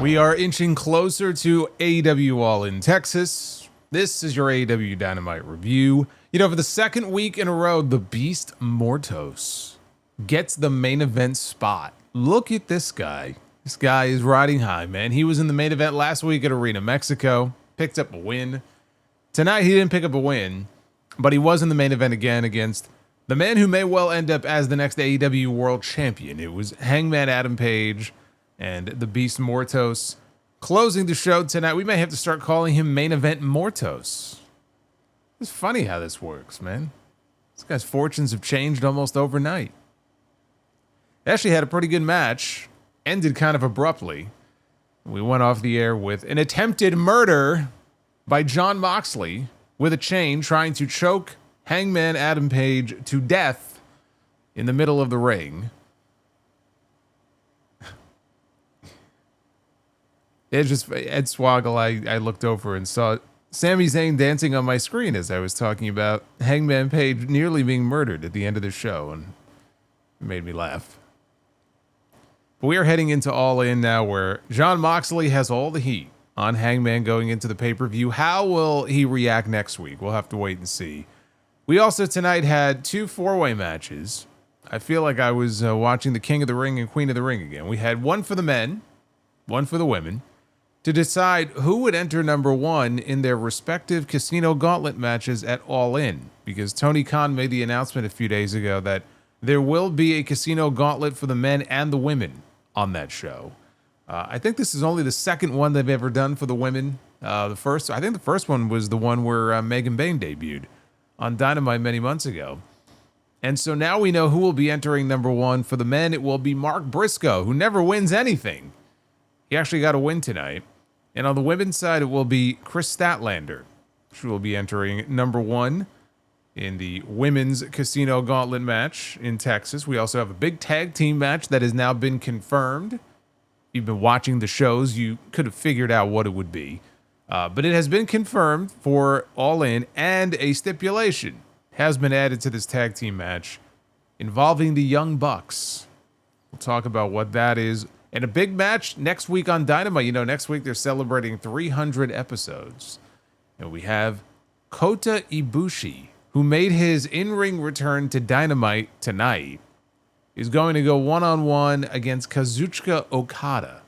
We are inching closer to AEW All in Texas. This is your AEW Dynamite review. You know, for the second week in a row, the Beast Mortos gets the main event spot. Look at this guy. This guy is riding high, man. He was in the main event last week at Arena Mexico, picked up a win. Tonight, he didn't pick up a win, but he was in the main event again against the man who may well end up as the next AEW World Champion. It was Hangman Adam Page and the Beast Mortos closing the show tonight. We may have to start calling him Main Event Mortos. It's funny how this works, man. This guy's fortunes have changed almost overnight. They actually had a pretty good match. Ended kind of abruptly. We went off the air with an attempted murder by Jon Moxley with a chain trying to choke Hangman Adam Page to death in the middle of the ring. It's just Ed Swoggle. I looked over and saw Sami Zayn dancing on my screen as I was talking about Hangman Page nearly being murdered at the end of the show, and it made me laugh. But we are heading into All In now, where Jon Moxley has all the heat on Hangman going into the pay-per-view. How will he react next week? We'll have to wait and see. We also tonight had two four-way matches. I feel like I was watching the King of the Ring and Queen of the Ring again. We had one for the men, one for the women, to decide who would enter number one in their respective Casino Gauntlet matches at All In, because Tony Khan made the announcement a few days ago that there will be a Casino Gauntlet for the men and the women on that show. I think this is only the second one they've ever done for the women. I think the first one was the one where Megan Bayne debuted on Dynamite many months ago. And so now we know who will be entering number one. For the men, it will be Mark Briscoe, who never wins anything. He actually got a win tonight. And on the women's side, it will be Kris Statlander. She will be entering number one in the women's Casino Gauntlet match in Texas. We also have a big tag team match that has now been confirmed. If you've been watching the shows, you could have figured out what it would be. But it has been confirmed for All In, and a stipulation has been added to this tag team match involving the Young Bucks. We'll talk about what that is. And a big match next week on Dynamite. You know, next week they're celebrating 300 episodes. And we have Kota Ibushi, who made his in-ring return to Dynamite tonight, is going to go one-on-one against Kazuchika Okada.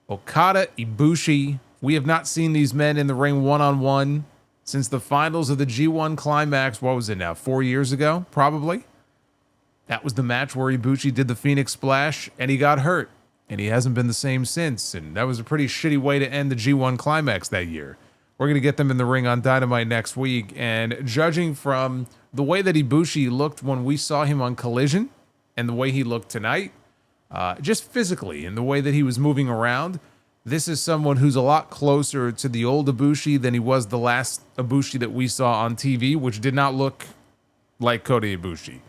Okada, Ibushi. We have not seen these men in the ring one-on-one since the finals of the G1 Climax. What was it now? 4 years ago, probably. That was the match where Ibushi did the Phoenix Splash and he got hurt. And he hasn't been the same since. And that was a pretty shitty way to end the G1 Climax that year. We're going to get them in the ring on Dynamite next week. And judging from the way that Ibushi looked when we saw him on Collision and the way he looked tonight, just physically and the way that he was moving around, this is someone who's a lot closer to the old Ibushi than he was the last Ibushi that we saw on TV, which did not look like Kota Ibushi.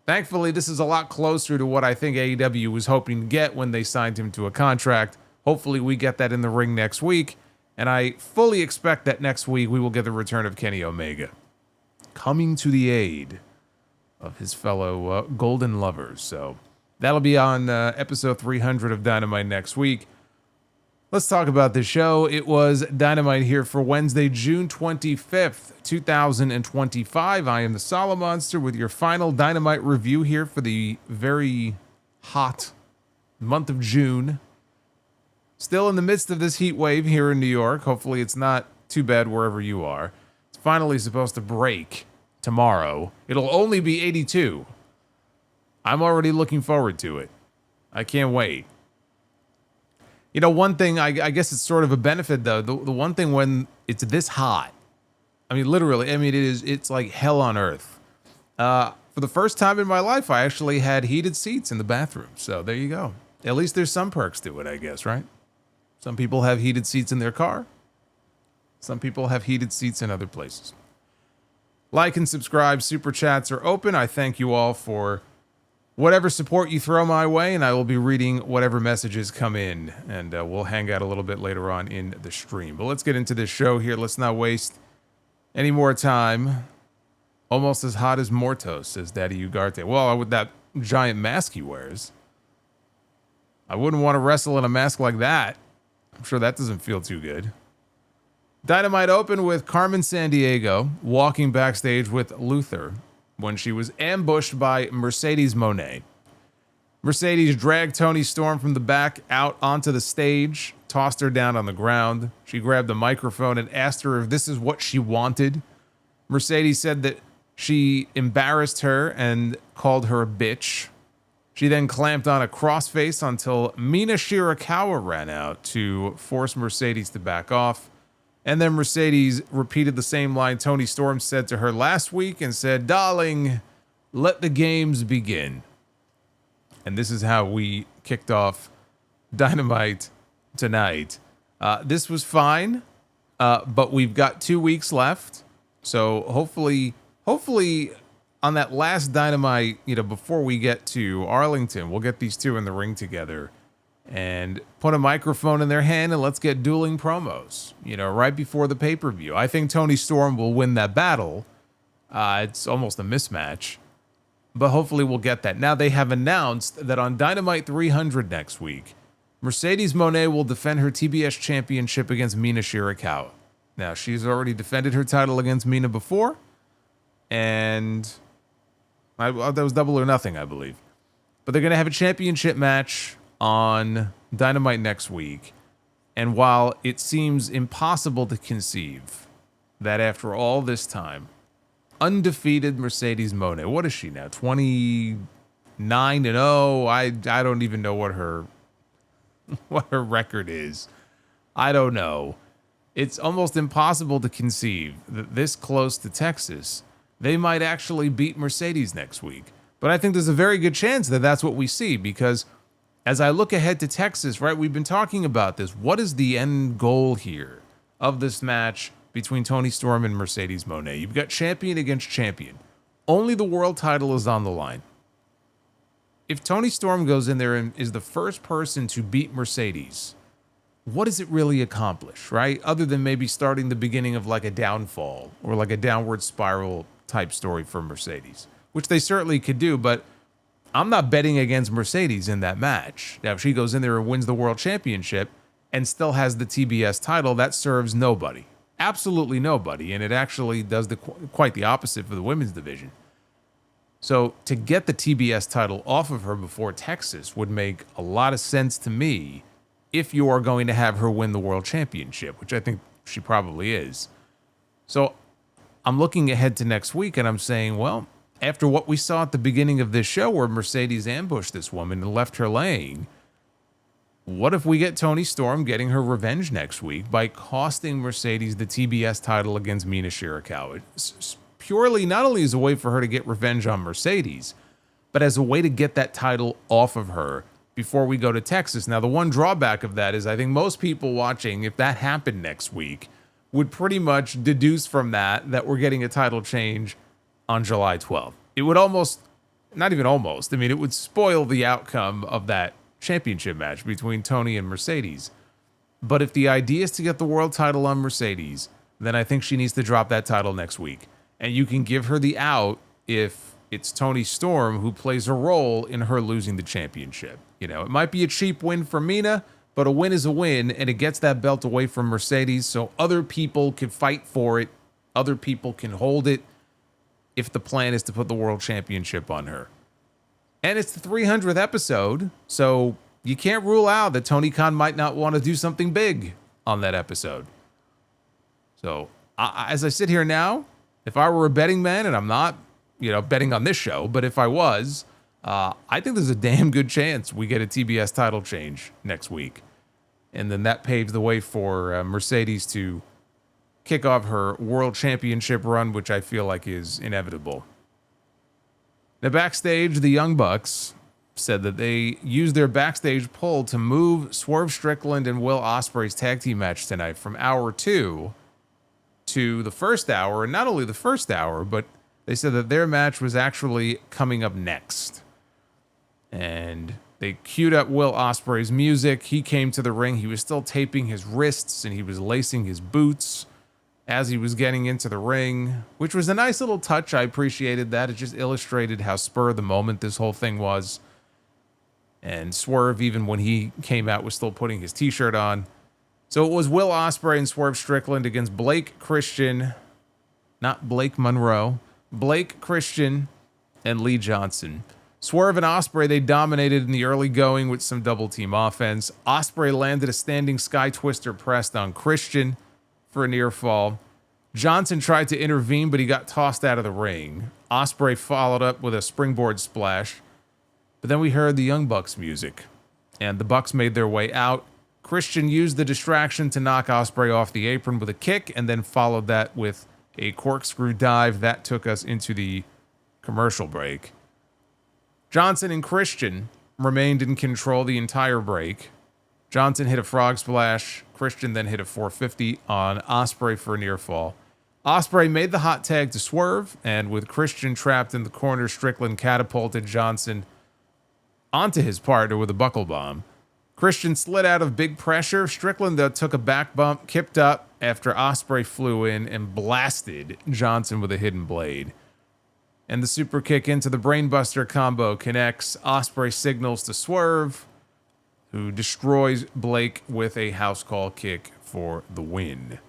Thankfully, this is a lot closer to what I think AEW was hoping to get when they signed him to a contract. Hopefully, we get that in the ring next week. And I fully expect that next week we will get the return of Kenny Omega, coming to the aid of his fellow Golden Lovers. So that'll be on episode 300 of Dynamite next week. Let's talk about the show. It was Dynamite here for Wednesday, June 25th, 2025. I am the Solomonster with your final Dynamite review here for the very hot month of June. Still in the midst of this heat wave here in New York. Hopefully it's not too bad wherever you are. It's finally supposed to break tomorrow. It'll only be 82. I'm already looking forward to it. I can't wait. You know, one thing, I guess it's sort of a benefit, though. The one thing when it's this hot, I mean, literally, it's like hell on earth. For the first time in my life, I actually had heated seats in the bathroom. So there you go. At least there's some perks to it, I guess, right? Some people have heated seats in their car. Some people have heated seats in other places. Like and subscribe. Super chats are open. I thank you all for whatever support you throw my way, and I will be reading whatever messages come in, and we'll hang out a little bit later on in the stream. But let's get into this show here. Let's not waste any more time. Almost as hot as Mortos, says Daddy Ugarte. Well, with that giant mask he wears. I wouldn't want to wrestle in a mask like that. I'm sure that doesn't feel too good. Dynamite opened with Carmen Sandiego walking backstage with Luther when she was ambushed by Mercedes Mone. Mercedes dragged Toni Storm from the back out onto the stage, tossed her down on the ground. She grabbed the microphone and asked her if this is what she wanted. Mercedes said that she embarrassed her and called her a bitch. She then clamped on a crossface until Mina Shirakawa ran out to force Mercedes to back off. And then Mercedes repeated the same line Toni Storm said to her last week and said, "Darling, let the games begin." And this is how we kicked off Dynamite tonight. This was fine, but we've got 2 weeks left. So hopefully on that last Dynamite, before we get to Arlington, we'll get these two in the ring together and put a microphone in their hand and let's get dueling promos, right before the pay-per-view. I think Toni Storm will win that battle. It's almost a mismatch, but hopefully we'll get that. Now they have announced that on Dynamite 300 next week, Mercedes Mone will defend her TBS championship against Mina Shirakawa. Now, she's already defended her title against Mina before, and that was Double or Nothing, I believe. But they're going to have a championship match on Dynamite next week. And while it seems impossible to conceive that after all this time, undefeated Mercedes Mone, what is she now? 29-0? I don't even know what her record is. I don't know. It's almost impossible to conceive that this close to Texas, they might actually beat Mercedes next week. But I think there's a very good chance that that's what we see, because as I look ahead to Texas, right, we've been talking about this. What is the end goal here of this match between Toni Storm and Mercedes Mone? You've got champion against champion. Only the world title is on the line. If Toni Storm goes in there and is the first person to beat Mercedes, what does it really accomplish, right? Other than maybe starting the beginning of like a downfall or like a downward spiral type story for Mercedes, which they certainly could do, but I'm not betting against Mercedes in that match. Now, if she goes in there and wins the world championship and still has the TBS title, that serves nobody. Absolutely nobody. And it actually does quite the opposite for the women's division. So to get the TBS title off of her before Texas would make a lot of sense to me if you are going to have her win the world championship, which I think she probably is. So I'm looking ahead to next week and I'm saying, well, after what we saw at the beginning of this show where Mercedes ambushed this woman and left her laying, what if we get Toni Storm getting her revenge next week by costing Mercedes the TBS title against Mina Shirakawa? Purely not only as a way for her to get revenge on Mercedes, but as a way to get that title off of her before we go to Texas. Now, the one drawback of that is I think most people watching, if that happened next week, would pretty much deduce from that we're getting a title change on July 12th. It would almost, not even almost, I mean, it would spoil the outcome of that championship match between Toni and Mercedes. But if the idea is to get the world title on Mercedes, then I think she needs to drop that title next week. And you can give her the out if it's Toni Storm who plays a role in her losing the championship. It might be a cheap win for Mina, but a win is a win, and it gets that belt away from Mercedes so other people can fight for it, other people can hold it, if the plan is to put the world championship on her. And it's the 300th episode, so you can't rule out that Tony Khan might not want to do something big on that episode. So, as I sit here now, if I were a betting man, and I'm not, betting on this show, but if I was, I think there's a damn good chance we get a TBS title change next week. And then that paves the way for Mercedes to kick off her world championship run, which I feel like is inevitable. Now, backstage, the Young Bucks said that they used their backstage pull to move Swerve Strickland and Will Ospreay's tag team match tonight from hour 2 to the first hour. And not only the first hour, but they said that their match was actually coming up next. And they queued up Will Ospreay's music. He came to the ring. He was still taping his wrists and he was lacing his boots as he was getting into the ring, which was a nice little touch. I appreciated that. It just illustrated how spur of the moment this whole thing was. And Swerve, even when he came out, was still putting his t-shirt on. So it was Will Ospreay and Swerve Strickland against Blake Christian, not Blake Monroe, Blake Christian and Lee Johnson. Swerve and Ospreay, they dominated in the early going with some double team offense. Ospreay landed a standing sky twister pressed on Christian for a near fall. Johnson tried to intervene, but he got tossed out of the ring. Ospreay followed up with a springboard splash. But then we heard the Young Bucks music, and the Bucks made their way out. Christian used the distraction to knock Ospreay off the apron with a kick, and then followed that with a corkscrew dive. That took us into the commercial break. Johnson and Christian remained in control the entire break. Johnson hit a frog splash. Christian then hit a 450 on Ospreay for a near fall. Ospreay made the hot tag to Swerve, and with Christian trapped in the corner, Strickland catapulted Johnson onto his partner with a buckle bomb. Christian slid out of big pressure. Strickland took a back bump, kipped up after Ospreay flew in and blasted Johnson with a hidden blade. And the super kick into the brainbuster combo connects. Ospreay signals to Swerve, who destroys Blake with a house call kick for the win.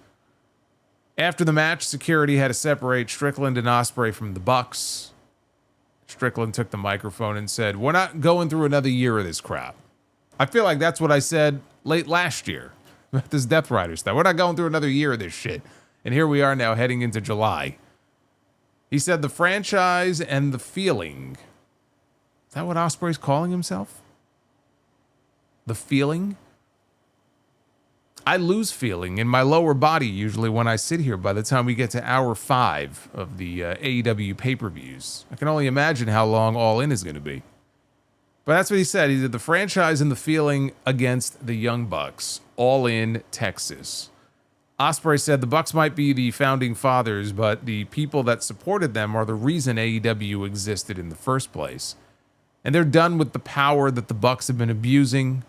After the match, security had to separate Strickland and Ospreay from the Bucks. Strickland took the microphone and said, "We're not going through another year of this crap." I feel like that's what I said late last year about this Death Rider stuff. We're not going through another year of this shit. And here we are now heading into July. He said the franchise and the feeling. Is that what Ospreay's calling himself? The feeling? I lose feeling in my lower body usually when I sit here by the time we get to hour 5 of the AEW pay-per-views. I can only imagine how long All In is going to be. But that's what he said. He did the franchise and the feeling against the Young Bucks. All In Texas. Ospreay said the Bucks might be the founding fathers, but the people that supported them are the reason AEW existed in the first place. And they're done with the power that the Bucks have been abusing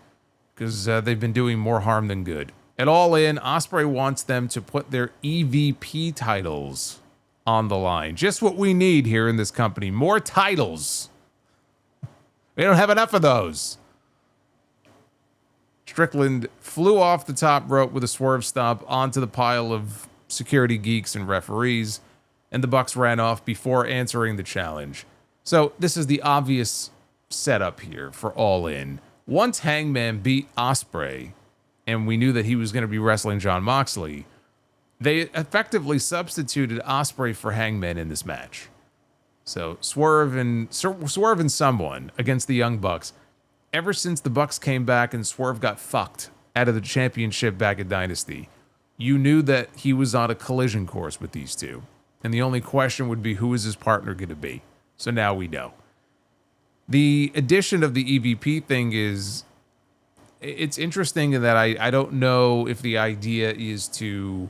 because they've been doing more harm than good. At All In, Ospreay wants them to put their EVP titles on the line. Just what we need here in this company. More titles. We don't have enough of those. Strickland flew off the top rope with a swerve stomp onto the pile of security geeks and referees, and the Bucks ran off before answering the challenge. So this is the obvious setup here for All In. Once Hangman beat Ospreay, and we knew that he was going to be wrestling Jon Moxley, they effectively substituted Ospreay for Hangman in this match. So Swerve and someone against the Young Bucks. Ever since the Bucks came back and Swerve got fucked out of the championship back at Dynasty, you knew that he was on a collision course with these two. And the only question would be, who is his partner going to be? So now we know. The addition of the EVP thing is, it's interesting in that I don't know if the idea is to,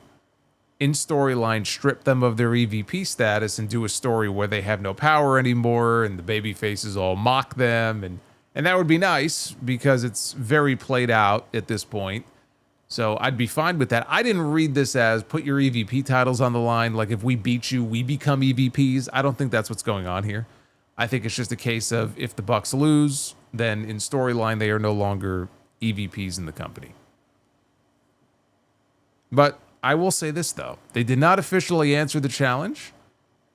in storyline, strip them of their EVP status and do a story where they have no power anymore and the baby faces all mock them. And that would be nice because it's very played out at this point. So I'd be fine with that. I didn't read this as put your EVP titles on the line. Like if we beat you, we become EVPs. I don't think that's what's going on here. I think it's just a case of if the Bucks lose, then in storyline, they are no longer EVPs in the company. But I will say this, though. They did not officially answer the challenge.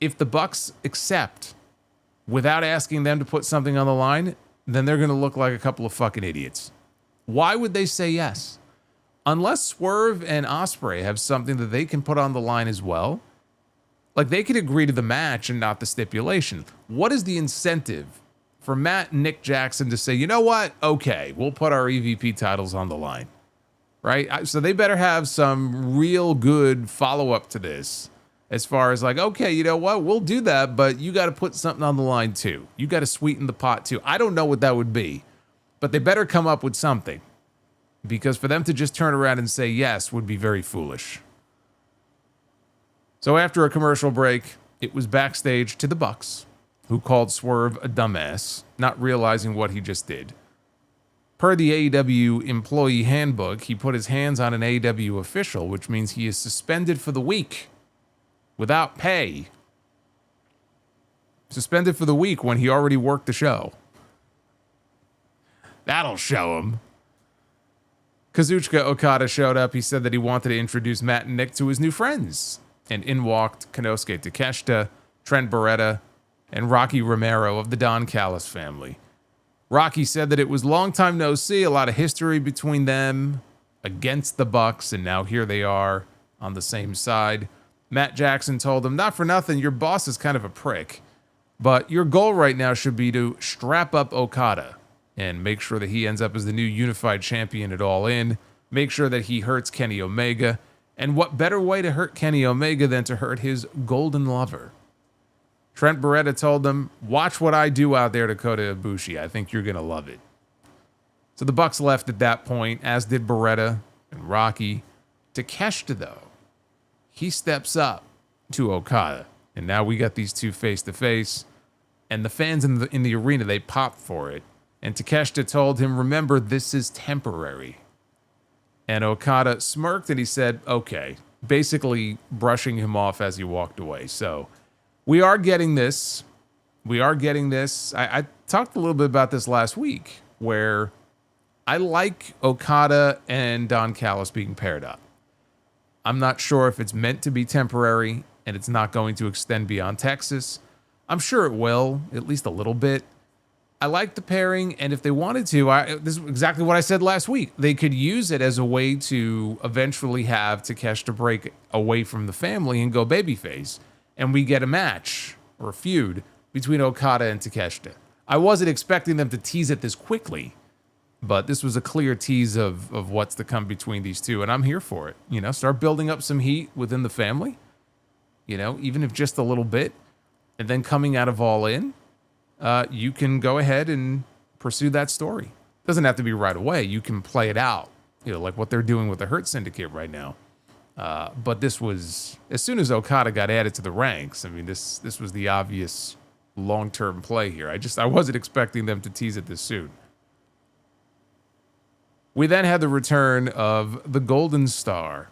If the Bucks accept without asking them to put something on the line, then they're going to look like a couple of fucking idiots. Why would they say yes? Unless Swerve and Ospreay have something that they can put on the line as well. Like, they could agree to the match and not the stipulation. What is the incentive for Matt and Nick Jackson to say, you know what? Okay, we'll put our EVP titles on the line. Right? So they better have some real good follow-up to this. As far as like, okay, you know what? We'll do that, but you got to put something on the line too. You got to sweeten the pot too. I don't know what that would be, but they better come up with something. Because for them to just turn around and say yes would be very foolish. So after a commercial break, it was backstage to the Bucks, who called Swerve a dumbass, not realizing what he just did. Per the AEW employee handbook, he put his hands on an AEW official, which means he is suspended for the week without pay. Suspended for the week when he already worked the show. That'll show him. Kazuchika Okada showed up. He said that he wanted to introduce Matt and Nick to his new friends. And in walked Konosuke Takeshita, Trent Beretta, and Rocky Romero of the Don Callis family. Rocky said that it was long time no see, a lot of history between them against the Bucks, and now here they are on the same side. Matt Jackson told him, not for nothing, your boss is kind of a prick, but your goal right now should be to strap up Okada and make sure that he ends up as the new unified champion at All In, make sure that he hurts Kenny Omega, and what better way to hurt Kenny Omega than to hurt his golden lover? Trent Beretta told them, watch what I do out there to Kota Ibushi. I think you're going to love it. So the Bucks left at that point, as did Beretta and Rocky. Takeshita, though, he steps up to Okada. And now we got these two face-to-face. And the fans in the arena, they popped for it. And Takeshita told him, remember, this is temporary. And Okada smirked and he said, okay, basically brushing him off as he walked away. So we are getting this. I talked a little bit about this last week, where I like Okada and Don Callis being paired up. I'm not sure if it's meant to be temporary and it's not going to extend beyond Texas. I'm sure it will, at least a little bit. I like the pairing, and if they wanted to, this is exactly what I said last week. They could use it as a way to eventually have Takeshita break away from the family and go babyface, and we get a match or a feud between Okada and Takeshita. I wasn't expecting them to tease it this quickly, but this was a clear tease of what's to come between these two, and I'm here for it. You know, start building up some heat within the family, you know, even if just a little bit, and then coming out of All In, you can go ahead and pursue that story. Doesn't have to be right away. You can play it out, you know, like what they're doing with the Hurt Syndicate right now. But this was, as soon as Okada got added to the ranks, I mean, this was the obvious long-term play here. I wasn't expecting them to tease it this soon. We then had the return of the Golden Star,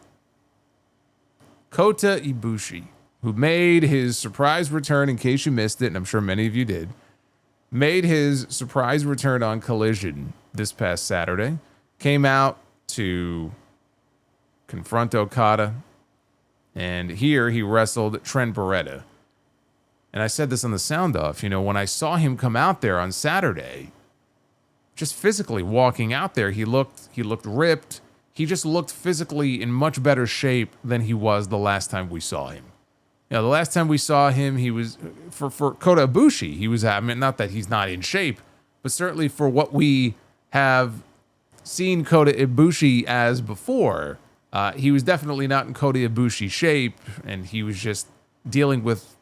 Kota Ibushi, who made his surprise return, in case you missed it, and I'm sure many of you did, made his surprise return on Collision this past Saturday, came out to confront Okada, and here he wrestled Trent Beretta. And I said this on the sound off, you know, when I saw him come out there on Saturday, just physically walking out there, he looked ripped. He just looked physically in much better shape than he was the last time we saw him. You know, the last time we saw him, he was, for Kota Ibushi, he was, I mean, not that he's not in shape, but certainly for what we have seen Kota Ibushi as before, he was definitely not in Kota Ibushi shape, and he was just dealing with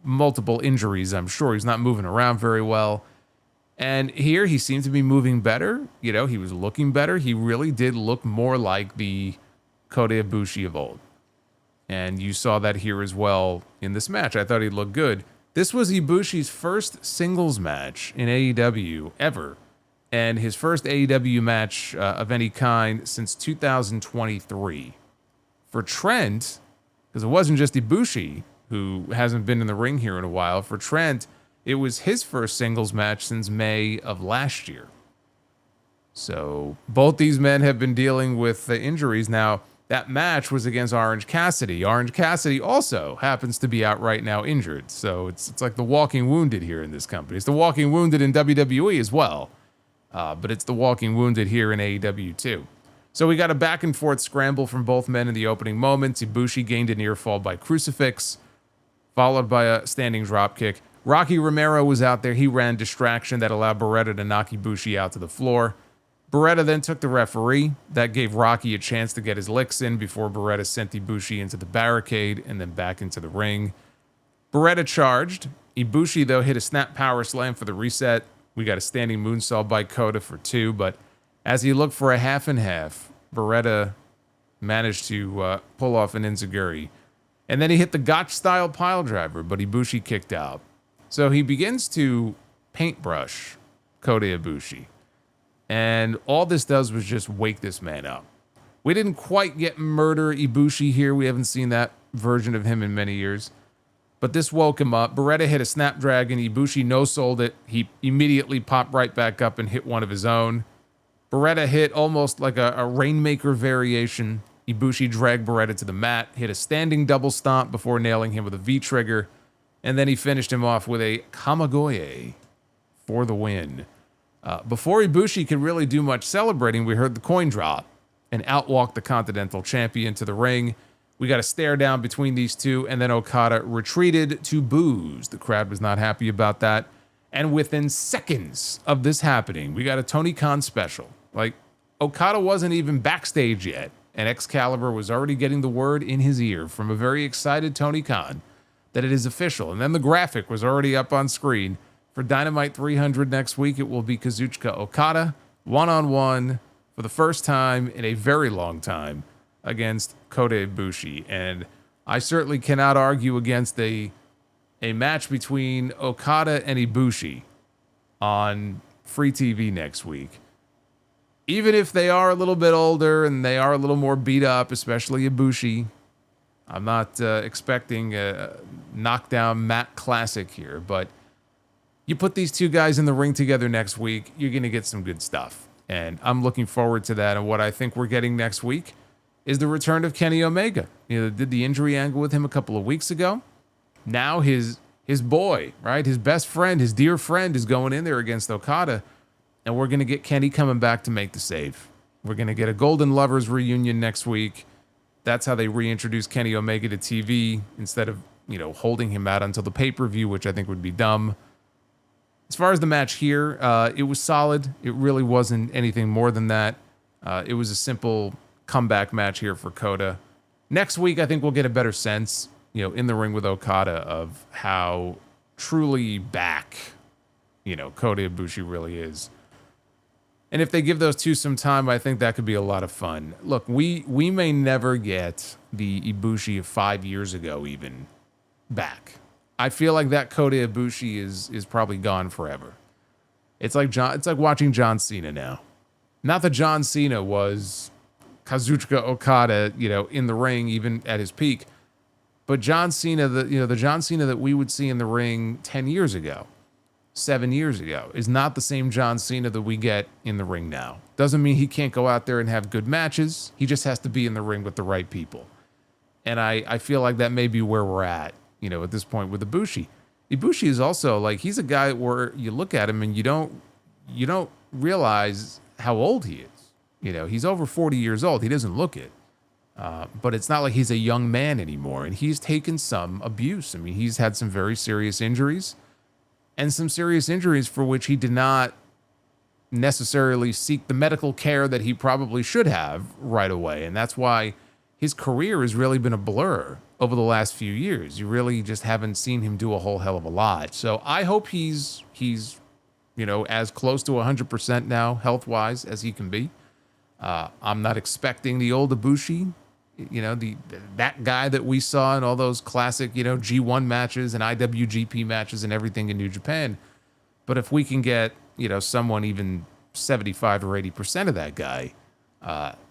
multiple injuries, I'm sure. He's not moving around very well. And here he seemed to be moving better. You know, he was looking better. He really did look more like the Kota Ibushi of old. And you saw that here as well in this match. I thought he looked good. This was Ibushi's first singles match in AEW ever, and his first AEW match of any kind since 2023. For Trent, because it wasn't just Ibushi, who hasn't been in the ring here in a while, for Trent, it was his first singles match since May of last year. So both these men have been dealing with injuries. Now, that match was against Orange Cassidy. Orange Cassidy also happens to be out right now injured. So it's like the walking wounded here in this company. It's the walking wounded in WWE as well. But it's the walking wounded here in AEW too. So we got a back and forth scramble from both men in the opening moments. Ibushi gained a near fall by crucifix, followed by a standing dropkick. Rocky Romero was out there. He ran distraction that allowed Beretta to knock Ibushi out to the floor. Beretta then took the referee. That gave Rocky a chance to get his licks in before Beretta sent Ibushi into the barricade and then back into the ring. Beretta charged. Ibushi, though, hit a snap power slam for the reset. We got a standing moonsault by Kota for 2, but as he looked for a half and half, Beretta managed to pull off an enziguri. And then he hit the Gotch-style piledriver, but Ibushi kicked out. So he begins to paintbrush Kota Ibushi. And all this does was just wake this man up. We didn't quite get Murder Ibushi here. We haven't seen that version of him in many years. But this woke him up. Beretta hit a Snapdragon. Ibushi no-sold it. He immediately popped right back up and hit one of his own. Beretta hit almost like a Rainmaker variation. Ibushi dragged Beretta to the mat, hit a standing double stomp before nailing him with a V-trigger, and then he finished him off with a Kamigoye for the win. Before Ibushi could really do much celebrating, we heard the coin drop and outwalk the Continental Champion to the ring. We got a stare down between these two, and then Okada retreated to boos. The crowd was not happy about that. And within seconds of this happening, we got a Tony Khan special. Like, Okada wasn't even backstage yet, and Excalibur was already getting the word in his ear from a very excited Tony Khan that it is official. And then the graphic was already up on screen. For Dynamite 300 next week, it will be Kazuchika Okada, one-on-one for the first time in a very long time against Kota Ibushi. And I certainly cannot argue against a match between Okada and Ibushi on free TV next week. Even if they are a little bit older and they are a little more beat up, especially Ibushi, I'm not expecting a knockdown mat classic here, but you put these two guys in the ring together next week, you're going to get some good stuff. And I'm looking forward to that. And what I think we're getting next week is the return of Kenny Omega. You know, did the injury angle with him a couple of weeks ago. Now his boy, right, his best friend, his dear friend is going in there against Okada. And we're going to get Kenny coming back to make the save. We're going to get a Golden Lovers reunion next week. That's how they reintroduce Kenny Omega to TV instead of, you know, holding him out until the pay-per-view, which I think would be dumb. As far as the match here, it was solid. It really wasn't anything more than that. It was a simple comeback match here for Kota. Next week, I think we'll get a better sense, you know, in the ring with Okada of how truly back, you know, Kota Ibushi really is. And if they give those two some time, I think that could be a lot of fun. Look, we may never get the Ibushi of 5 years ago even back. I feel like that Kota Ibushi is probably gone forever. It's like watching John Cena now. Not that John Cena was Kazuchika Okada, you know, in the ring even at his peak, but John Cena, the John Cena that we would see in the ring 10 years ago, 7 years ago, is not the same John Cena that we get in the ring now. Doesn't mean he can't go out there and have good matches. He just has to be in the ring with the right people. And I feel like that may be where we're at, you know, at this point with Ibushi. Ibushi is also like, he's a guy where you look at him and you don't realize how old he is. You know, he's over 40 years old. He doesn't look it. But it's not like he's a young man anymore. And he's taken some abuse. I mean, he's had some very serious injuries. And some serious injuries for which he did not necessarily seek the medical care that he probably should have right away. And that's why his career has really been a blur over the last few years. You really just haven't seen him do a whole hell of a lot. So I hope he's you know, as close to 100% now, health-wise, as he can be. I'm not expecting the old Ibushi, you know, that guy that we saw in all those classic, you know, G1 matches and IWGP matches and everything in New Japan. But if we can get, you know, someone even 75 or 80% of that guy,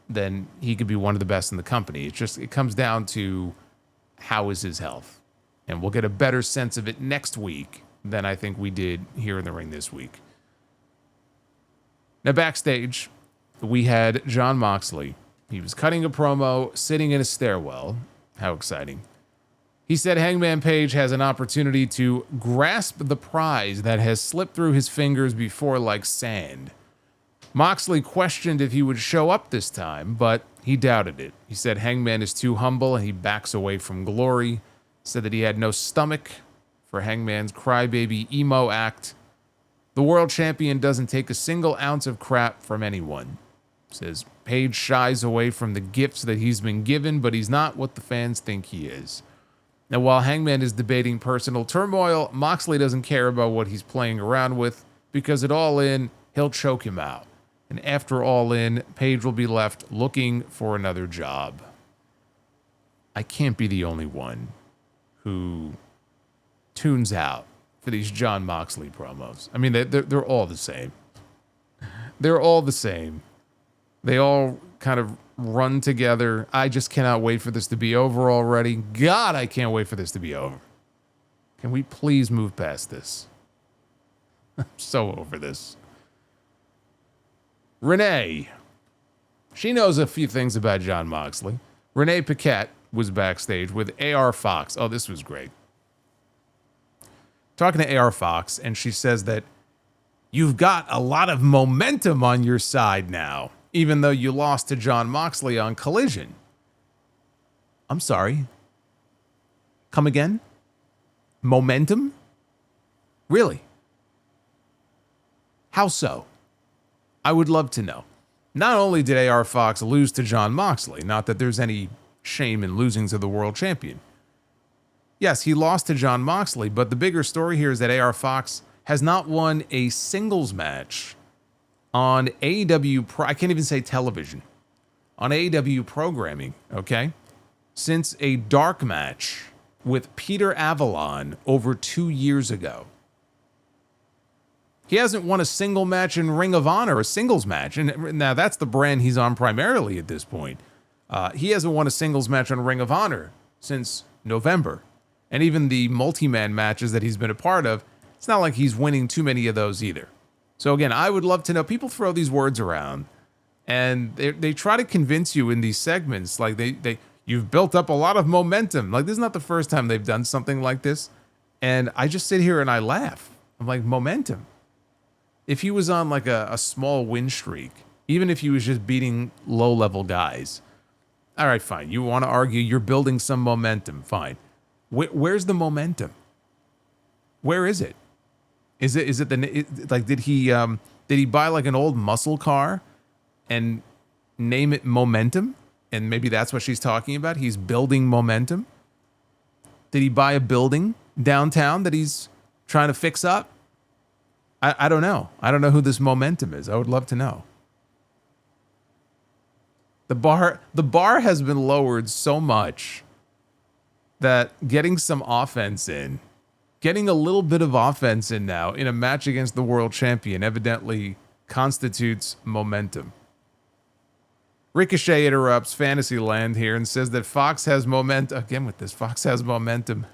then he could be one of the best in the company. It comes down to how is his health. And we'll get a better sense of it next week than I think we did here in the ring this week. Now, backstage, we had Jon Moxley. He was cutting a promo, sitting in a stairwell. How exciting. He said Hangman Page has an opportunity to grasp the prize that has slipped through his fingers before like sand. Moxley questioned if he would show up this time, but he doubted it. He said Hangman is too humble and he backs away from glory. Said that he had no stomach for Hangman's crybaby emo act. The world champion doesn't take a single ounce of crap from anyone. Says Page shies away from the gifts that he's been given, but he's not what the fans think he is. Now, while Hangman is debating personal turmoil, Moxley doesn't care about what he's playing around with, because at All In, he'll choke him out. And after All In, Page will be left looking for another job. I can't be the only one who tunes out for these Jon Moxley promos. I mean, they're all the same. They're all the same. They all kind of run together. I just cannot wait for this to be over already. God, I can't wait for this to be over. Can we please move past this? I'm so over this. Renee. She knows a few things about Jon Moxley. Renee Paquette was backstage with AR Fox. Oh, this was great. Talking to AR Fox, and she says that you've got a lot of momentum on your side now, even though you lost to Jon Moxley on Collision. I'm sorry. Come again? Momentum? Really? How so? I would love to know. Not only did AR Fox lose to Jon Moxley, not that there's any shame in losing to the world champion. Yes, he lost to Jon Moxley, but the bigger story here is that AR Fox has not won a singles match on AEW, I can't even say television, on AEW programming, okay? Since a dark match with Peter Avalon over 2 years ago. He hasn't won a single match in Ring of Honor, a singles match. And now that's the brand he's on primarily at this point. He hasn't won a singles match on Ring of Honor since November. And even the multi-man matches that he's been a part of, it's not like he's winning too many of those either. So again, I would love to know, people throw these words around and they try to convince you in these segments, like you've built up a lot of momentum. Like, this is not the first time they've done something like this. And I just sit here and I laugh. I'm like, momentum. If he was on like a small win streak, even if he was just beating low-level guys, all right, fine. You want to argue you're building some momentum, fine. Where's the momentum? Where is it? Is it like, did he buy like an old muscle car and name it Momentum? And maybe that's what she's talking about. He's building momentum. Did he buy a building downtown that he's trying to fix up? I don't know. I don't know who this Momentum is. I would love to know. The bar has been lowered so much that getting some offense in, getting a little bit of offense in now in a match against the world champion evidently constitutes momentum. Ricochet interrupts Fantasyland here and says that Fox has momentum. Again with this, Fox has momentum.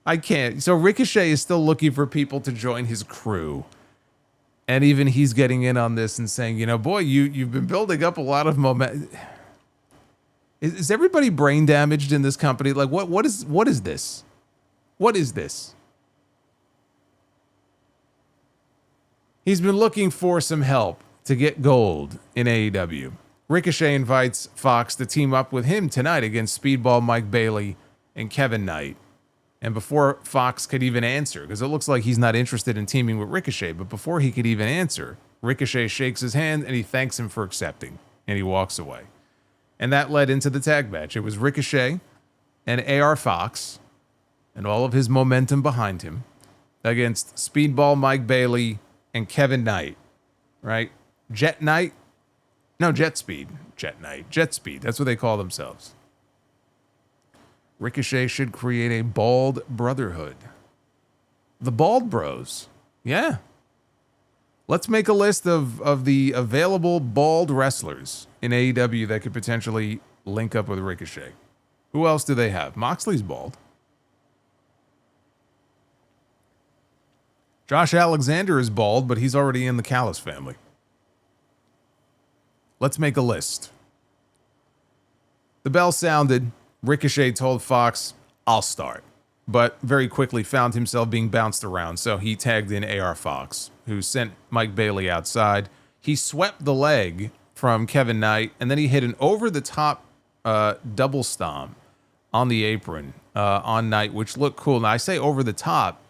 I can't. So Ricochet is still looking for people to join his crew. And even he's getting in on this and saying, you know, boy, you've been building up a lot of momentum. Is everybody brain damaged in this company? Like, what is this? What is this? He's been looking for some help to get gold in AEW. Ricochet invites Fox to team up with him tonight against Speedball Mike Bailey and Kevin Knight. And before Fox could even answer, because it looks like he's not interested in teaming with Ricochet, but before he could even answer, Ricochet shakes his hand and he thanks him for accepting, and he walks away. And that led into the tag match. It was Ricochet and AR Fox and all of his momentum behind him against Speedball Mike Bailey and Kevin Knight, right? Jet Knight? No, Jet Speed. Jet Knight. Jet Speed. That's what they call themselves. Ricochet should create a bald brotherhood. The Bald Bros. Yeah. Let's make a list of the available bald wrestlers in AEW that could potentially link up with Ricochet. Who else do they have? Moxley's bald. Josh Alexander is bald, but he's already in the Callis family. Let's make a list. The bell sounded. Ricochet told Fox, I'll start, but very quickly found himself being bounced around, so he tagged in AR Fox, who sent Mike Bailey outside. He swept the leg from Kevin Knight, and then he hit an over-the-top double stomp on the apron on Knight, which looked cool. Now, I say over-the-top.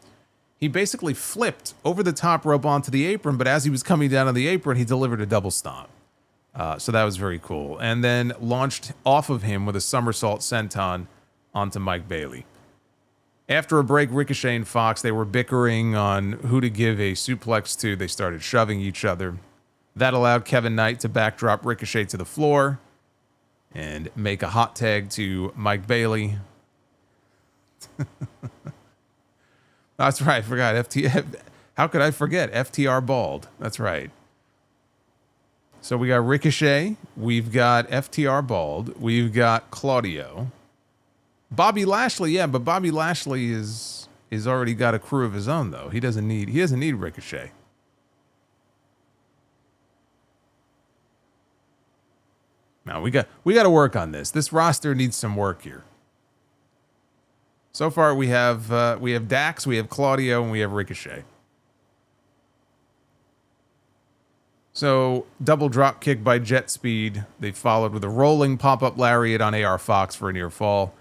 He basically flipped over the top rope onto the apron, but as he was coming down on the apron, he delivered a double stomp. So that was very cool. And then launched off of him with a somersault senton onto Mike Bailey. After a break, Ricochet and Fox, they were bickering on who to give a suplex to. They started shoving each other. That allowed Kevin Knight to backdrop Ricochet to the floor and make a hot tag to Mike Bailey. That's right. I forgot. How could I forget? FTR bald. That's right. So we got Ricochet. We've got FTR bald. We've got Claudio. Bobby Lashley. Yeah, but Bobby Lashley is is already got a crew of his own, though. He doesn't need Ricochet. Now we got to work on this. This roster needs some work here. So far we have Dax, we have Claudio, and we have Ricochet. So double drop kick by Jet Speed. They followed with a rolling pop-up lariat on AR Fox for a near fall.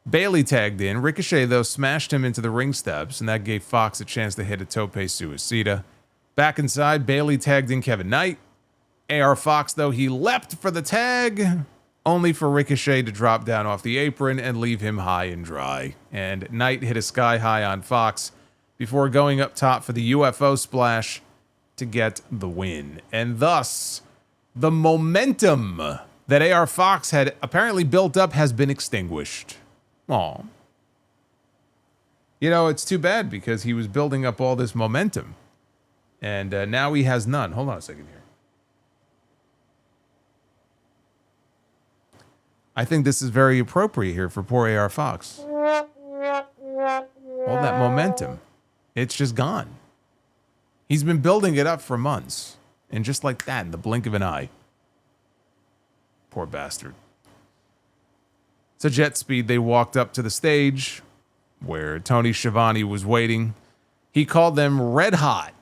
Bayley tagged in. Ricochet, though, smashed him into the ring steps, and that gave Fox a chance to hit a tope suicida. Back inside, Bayley tagged in Kevin Knight. AR Fox, though, he leapt for the tag, only for Ricochet to drop down off the apron and leave him high and dry. And Knight hit a sky high on Fox before going up top for the UFO splash to get the win. And thus, the momentum that AR Fox had apparently built up has been extinguished. Aw. You know, it's too bad because he was building up all this momentum. And now he has none. Hold on a second here. I think this is very appropriate here for poor AR Fox. All that momentum, it's just gone. He's been building it up for months. And just like that, in the blink of an eye. Poor bastard. So Jet Speed, they walked up to the stage where Tony Schiavone was waiting. He called them red hot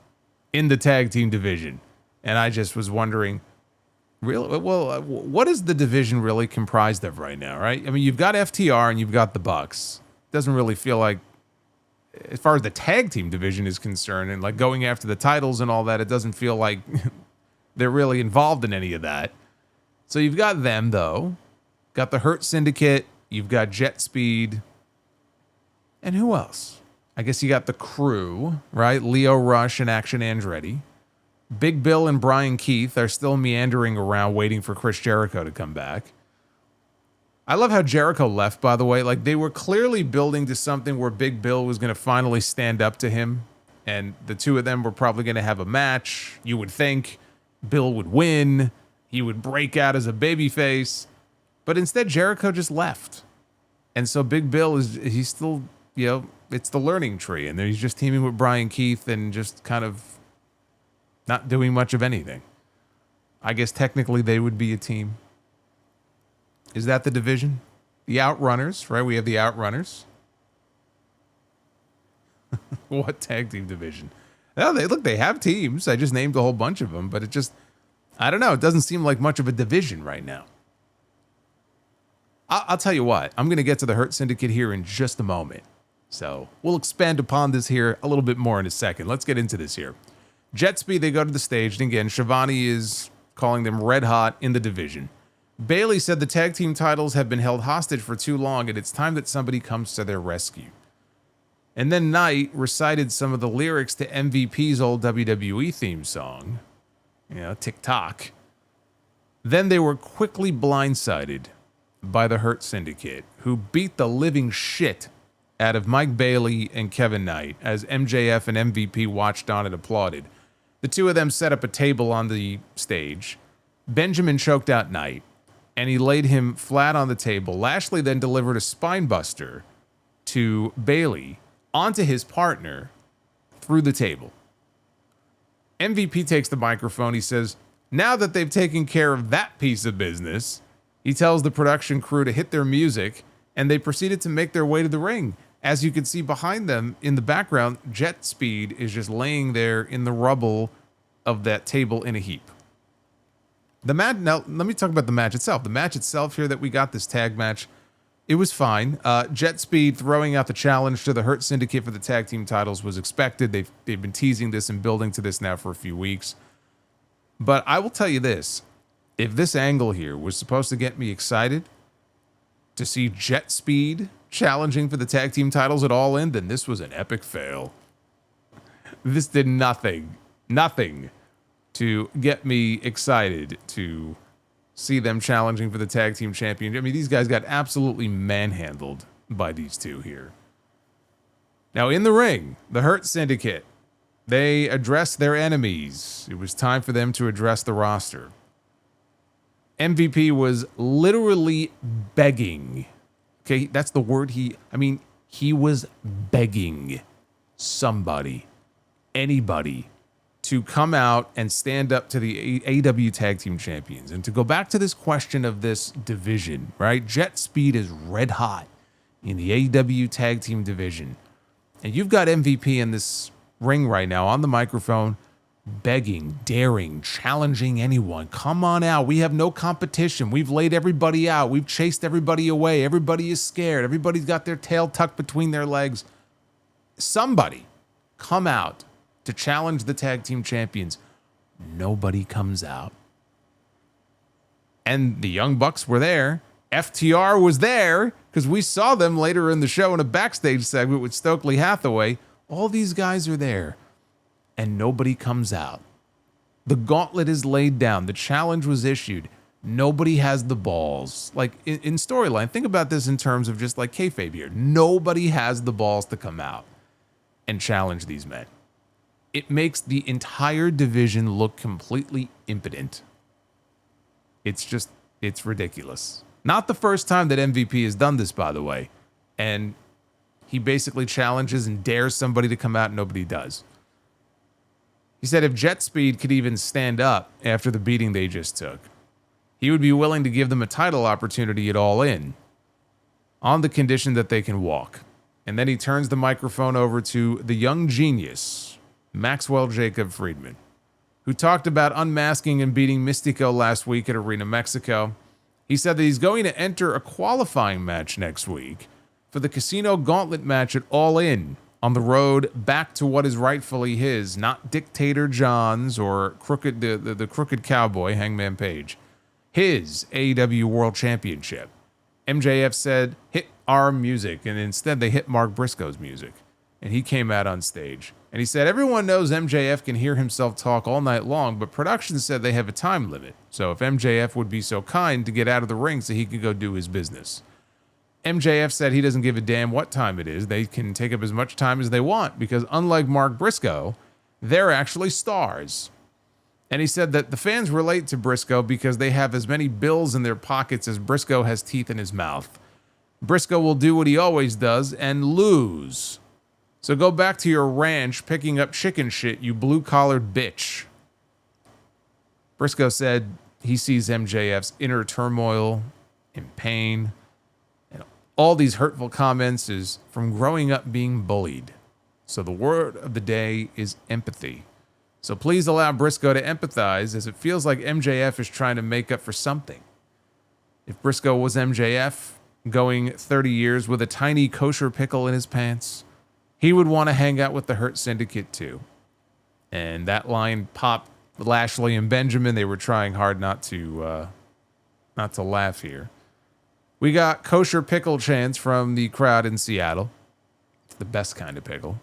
in the tag team division. And I just was wondering, really, well, what is the division really comprised of right now, right? I mean, you've got FTR and you've got the Bucks. Doesn't really feel like, as far as the tag team division is concerned, and like going after the titles and all that, it doesn't feel like they're really involved in any of that. So you've got them, though. Got the Hurt Syndicate. You've got Jet Speed. And who else? I guess you got the crew, right? Leo Rush and Action Andretti. Big Bill and Brian Keith are still meandering around waiting for Chris Jericho to come back. I love how Jericho left, by the way. Like, they were clearly building to something where Big Bill was going to finally stand up to him. And the two of them were probably going to have a match. You would think Bill would win. He would break out as a babyface. But instead, Jericho just left. And so Big Bill he's still, you know, it's the learning tree. And he's just teaming with Brian Keith and just kind of not doing much of anything. I guess technically they would be a team. Is that the division? The Outrunners, right? We have the Outrunners. What tag team division? No, they have teams. I just named a whole bunch of them, but it just, I don't know. It doesn't seem like much of a division right now. I'll tell you what. I'm going to get to the Hurt Syndicate here in just a moment. So we'll expand upon this here a little bit more in a second. Let's get into this here. Jet Speed, they go to the stage. And again, Schiavone is calling them red hot in the division. Bayley said the tag team titles have been held hostage for too long, and it's time that somebody comes to their rescue. And then Knight recited some of the lyrics to MVP's old WWE theme song, you know, TikTok. Then they were quickly blindsided by the Hurt Syndicate, who beat the living shit out of Mike Bayley and Kevin Knight as MJF and MVP watched on and applauded. The two of them set up a table on the stage. Benjamin choked out Knight, and he laid him flat on the table. Lashley then delivered a spine buster to Bayley onto his partner through the table. MVP takes the microphone. He says, now that they've taken care of that piece of business, he tells the production crew to hit their music, and they proceeded to make their way to the ring. As you can see behind them in the background, Jet Speed is just laying there in the rubble of that table in a heap. The match, now let me talk about the match itself. The match itself here that we got, this tag match, it was fine. Jet Speed throwing out the challenge to the Hurt Syndicate for the tag team titles was expected. They've been teasing this and building to this now for a few weeks. But I will tell you this. If this angle here was supposed to get me excited to see Jet Speed challenging for the tag team titles at All In, then this was an epic fail. This did nothing to get me excited to see them challenging for the tag team championship. I mean, these guys got absolutely manhandled by these two here. Now in the ring, the Hurt Syndicate, they addressed their enemies. It was time for them to address the roster. MVP was literally begging. Okay, that's the word he was begging somebody, anybody, to come out and stand up to the AEW Tag Team Champions. And to go back to this question of this division, right? Jet Speed is red hot in the AEW Tag Team division. And you've got MVP in this ring right now on the microphone, begging, daring, challenging anyone. Come on out. We have no competition. We've laid everybody out. We've chased everybody away. Everybody is scared. Everybody's got their tail tucked between their legs. Somebody come out to challenge the tag team champions. Nobody comes out. And the Young Bucks were there. FTR was there because we saw them later in the show in a backstage segment with Stokely Hathaway. All these guys are there and nobody comes out. The gauntlet is laid down. The challenge was issued. Nobody has the balls. Like in storyline, think about this in terms of just like kayfabe here. Nobody has the balls to come out and challenge these men. It makes the entire division look completely impotent. It's ridiculous. Not the first time that MVP has done this, by the way. And he basically challenges and dares somebody to come out and nobody does. He said if Jet Speed could even stand up after the beating they just took, he would be willing to give them a title opportunity at All In on the condition that they can walk. And then he turns the microphone over to the young genius, Maxwell Jacob Friedman, who talked about unmasking and beating Mystico last week at Arena Mexico. He said that he's going to enter a qualifying match next week for the Casino Gauntlet match at All In on the road back to what is rightfully his, not Dictator John's or Crooked the Crooked Cowboy, Hangman Page, his AEW World Championship. MJF said, hit our music, and instead they hit Mark Briscoe's music. And he came out on stage. And he said, everyone knows MJF can hear himself talk all night long, but production said they have a time limit. So if MJF would be so kind to get out of the ring so he could go do his business. MJF said he doesn't give a damn what time it is. They can take up as much time as they want because unlike Mark Briscoe, they're actually stars. And he said that the fans relate to Briscoe because they have as many bills in their pockets as Briscoe has teeth in his mouth. Briscoe will do what he always does and lose. So go back to your ranch picking up chicken shit, you blue-collared bitch. Briscoe said he sees MJF's inner turmoil and pain. And all these hurtful comments is from growing up being bullied. So the word of the day is empathy. So please allow Briscoe to empathize as it feels like MJF is trying to make up for something. If Briscoe was MJF, going 30 years with a tiny kosher pickle in his pants, he would want to hang out with the Hurt Syndicate too. And that line popped Lashley and Benjamin. They were trying hard not to laugh here. We got kosher pickle chants from the crowd in Seattle. It's the best kind of pickle.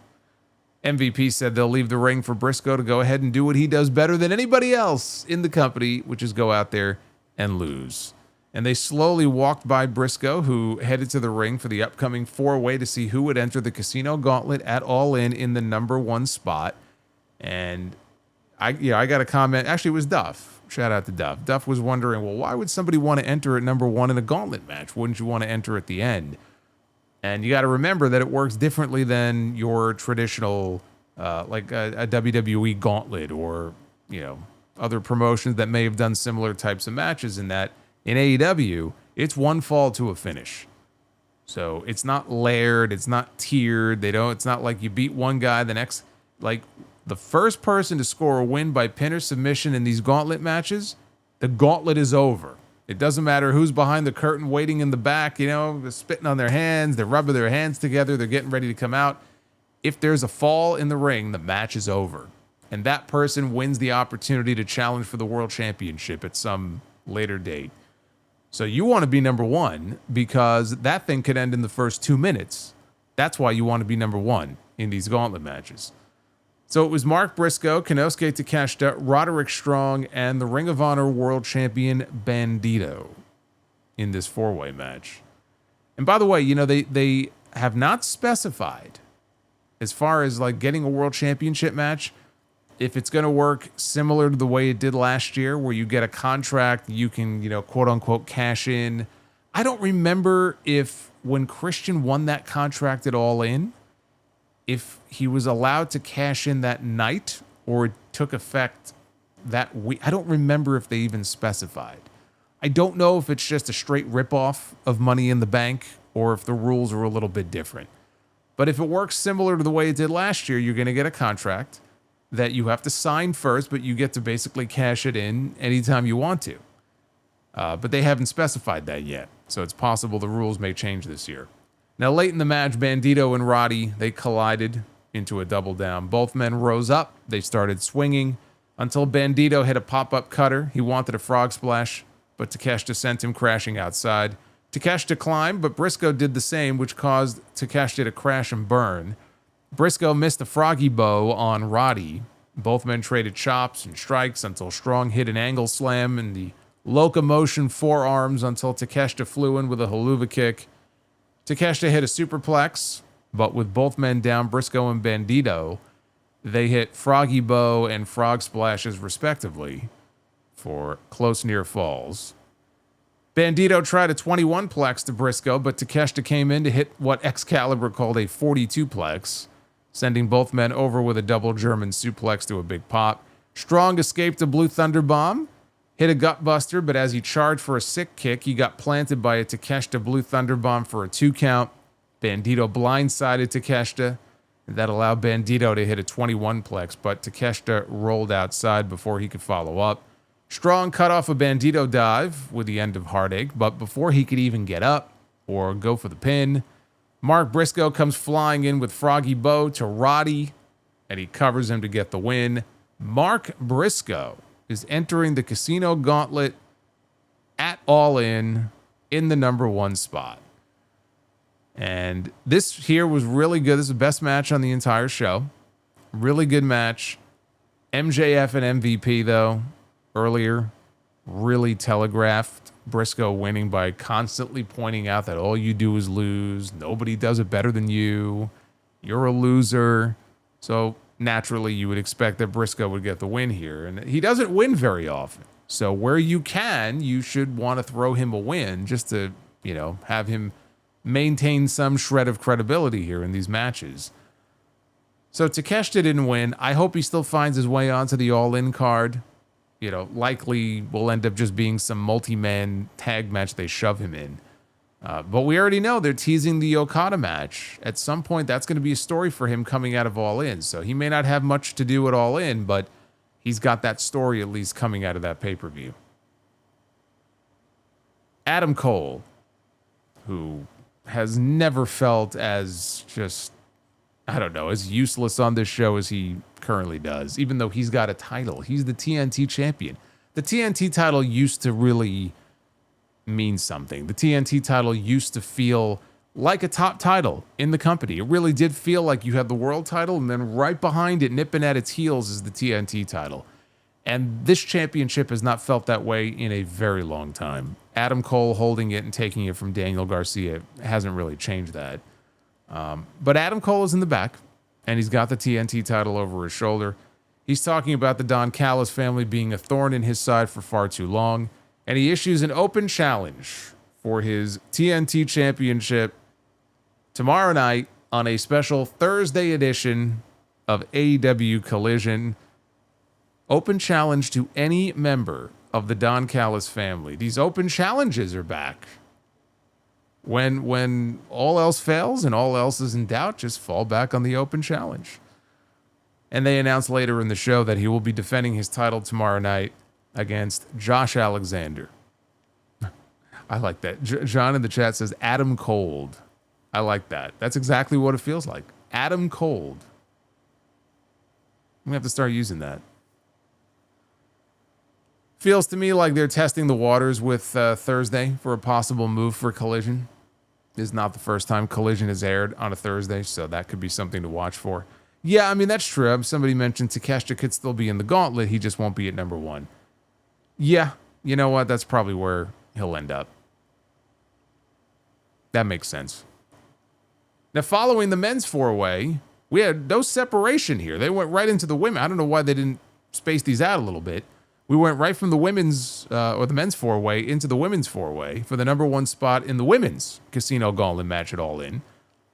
MVP said they'll leave the ring for Briscoe to go ahead and do what he does better than anybody else in the company, which is go out there and lose. And they slowly walked by Briscoe, who headed to the ring for the upcoming four-way to see who would enter the Casino Gauntlet at All In the number one spot. And I got a comment. Actually, it was Duff. Shout out to Duff. Duff was wondering, well, why would somebody want to enter at number one in a gauntlet match? Wouldn't you want to enter at the end? And you got to remember that it works differently than your traditional, like a WWE gauntlet or, other promotions that may have done similar types of matches in that. In AEW, it's one fall to a finish. So it's not layered, it's not tiered. It's not like you beat one guy, the next, like the first person to score a win by pin or submission in these gauntlet matches, the gauntlet is over. It doesn't matter who's behind the curtain waiting in the back, they're spitting on their hands, they're rubbing their hands together, they're getting ready to come out. If there's a fall in the ring, the match is over. And that person wins the opportunity to challenge for the world championship at some later date. So you want to be number one because that thing could end in the first 2 minutes. That's why you want to be number one in these gauntlet matches. So it was Mark Briscoe, Konosuke Takeshita, Roderick Strong, and the Ring of Honor World Champion Bandido in this four-way match. And by the way, they have not specified as far as like getting a world championship match, if it's going to work similar to the way it did last year, where you get a contract, you can, quote unquote, cash in. I don't remember if when Christian won that contract at All In, if he was allowed to cash in that night or it took effect that week. I don't remember if they even specified. I don't know if it's just a straight ripoff of Money in the Bank or if the rules are a little bit different. But if it works similar to the way it did last year, you're going to get a contract that you have to sign first, but you get to basically cash it in anytime you want to. But they haven't specified that yet, so it's possible the rules may change this year. Now, late in the match, Bandido and Roddy, they collided into a double down. Both men rose up. They started swinging until Bandido hit a pop-up cutter. He wanted a frog splash, but Takeshita sent him crashing outside. Takeshita climbed, but Briscoe did the same, which caused Takeshita to crash and burn. Briscoe missed a froggy bow on Roddy. Both men traded chops and strikes until Strong hit an angle slam and the locomotion forearms until Takeshita flew in with a haluva kick. Takeshita hit a superplex, but with both men down, Briscoe and Bandido, they hit froggy bow and frog splashes respectively for close near falls. Bandido tried a 21-plex to Briscoe, but Takeshita came in to hit what Excalibur called a 42-plex, sending both men over with a double German suplex to a big pop. Strong escaped a Blue Thunder Bomb, hit a gutbuster, but as he charged for a sick kick, he got planted by a Takeshita Blue Thunder Bomb for a 2 count. Bandido blindsided Takeshita, and that allowed Bandido to hit a 21-plex, but Takeshita rolled outside before he could follow up. Strong cut off a Bandido dive with the end of Heartache, but before he could even get up or go for the pin, Mark Briscoe comes flying in with Froggy Bow to Roddy, and he covers him to get the win. Mark Briscoe is entering the Casino Gauntlet at All In the number 1 spot. And this here was really good. This is the best match on the entire show. Really good match. MJF and MVP, though, earlier really telegraphed Briscoe winning by constantly pointing out that all you do is lose. Nobody does it better than you. You're a loser. So naturally, you would expect that Briscoe would get the win here. And he doesn't win very often. So where you can, you should want to throw him a win just to, have him maintain some shred of credibility here in these matches. So Takeshita didn't win. I hope he still finds his way onto the All-In card. Likely will end up just being some multi-man tag match they shove him in. But we already know they're teasing the Okada match. At some point, that's going to be a story for him coming out of All In. So he may not have much to do at All In, but he's got that story at least coming out of that pay-per-view. Adam Cole, who has never felt as as useless on this show as he currently does, even though he's got a title. He's the TNT champion. The TNT title used to really mean something. The TNT title used to feel like a top title in the company. It really did feel like you had the world title, and then right behind it, nipping at its heels, is the TNT title. And this championship has not felt that way in a very long time. Adam Cole holding it and taking it from Daniel Garcia hasn't really changed that. But Adam Cole is in the back, and he's got the TNT title over his shoulder. He's talking about the Don Callis family being a thorn in his side for far too long, and he issues an open challenge for his TNT championship tomorrow night on a special Thursday edition of AEW Collision. Open challenge to any member of the Don Callis family. These open challenges are back. When all else fails and all else is in doubt, just fall back on the open challenge. And they announced later in the show that he will be defending his title tomorrow night against Josh Alexander. I like that. John in the chat says Adam Cold. I like that. That's exactly what it feels like. Adam Cold. I'm going to have to start using that. Feels to me like they're testing the waters with Thursday for a possible move for Collision. This is not the first time Collision has aired on a Thursday, so that could be something to watch for. Yeah, I mean, that's true. Somebody mentioned Takeshita could still be in the Gauntlet. He just won't be at number 1. Yeah, you know what? That's probably where he'll end up. That makes sense. Now, following the men's 4-way, we had no separation here. They went right into the women. I don't know why they didn't space these out a little bit. We went right from the women's or the men's 4-way into the women's 4-way for the number 1 spot in the women's Casino Gauntlet match at All In,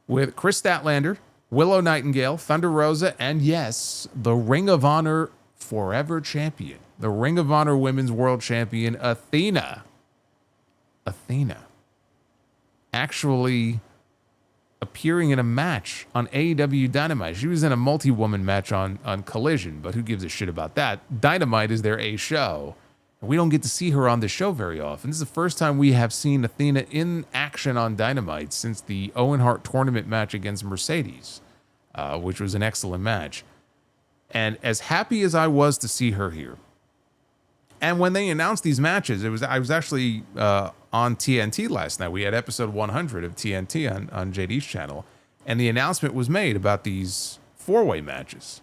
with Kris Statlander Willow Nightingale, Thunder Rosa, and yes, the Ring of Honor Forever Champion, the Ring of Honor Women's World Champion, Athena. Athena. Actually appearing in a match on AEW Dynamite. She was in a multi-woman match on Collision, but who gives a shit about that? Dynamite is their A show. And we don't get to see her on the show very often. This is the first time we have seen Athena in action on Dynamite since the Owen Hart tournament match against Mercedes, which was an excellent match. And as happy as I was to see her here, and when they announced these matches, I was actually on TNT last night. We had episode 100 of TNT on JD's channel, and the announcement was made about these four-way matches.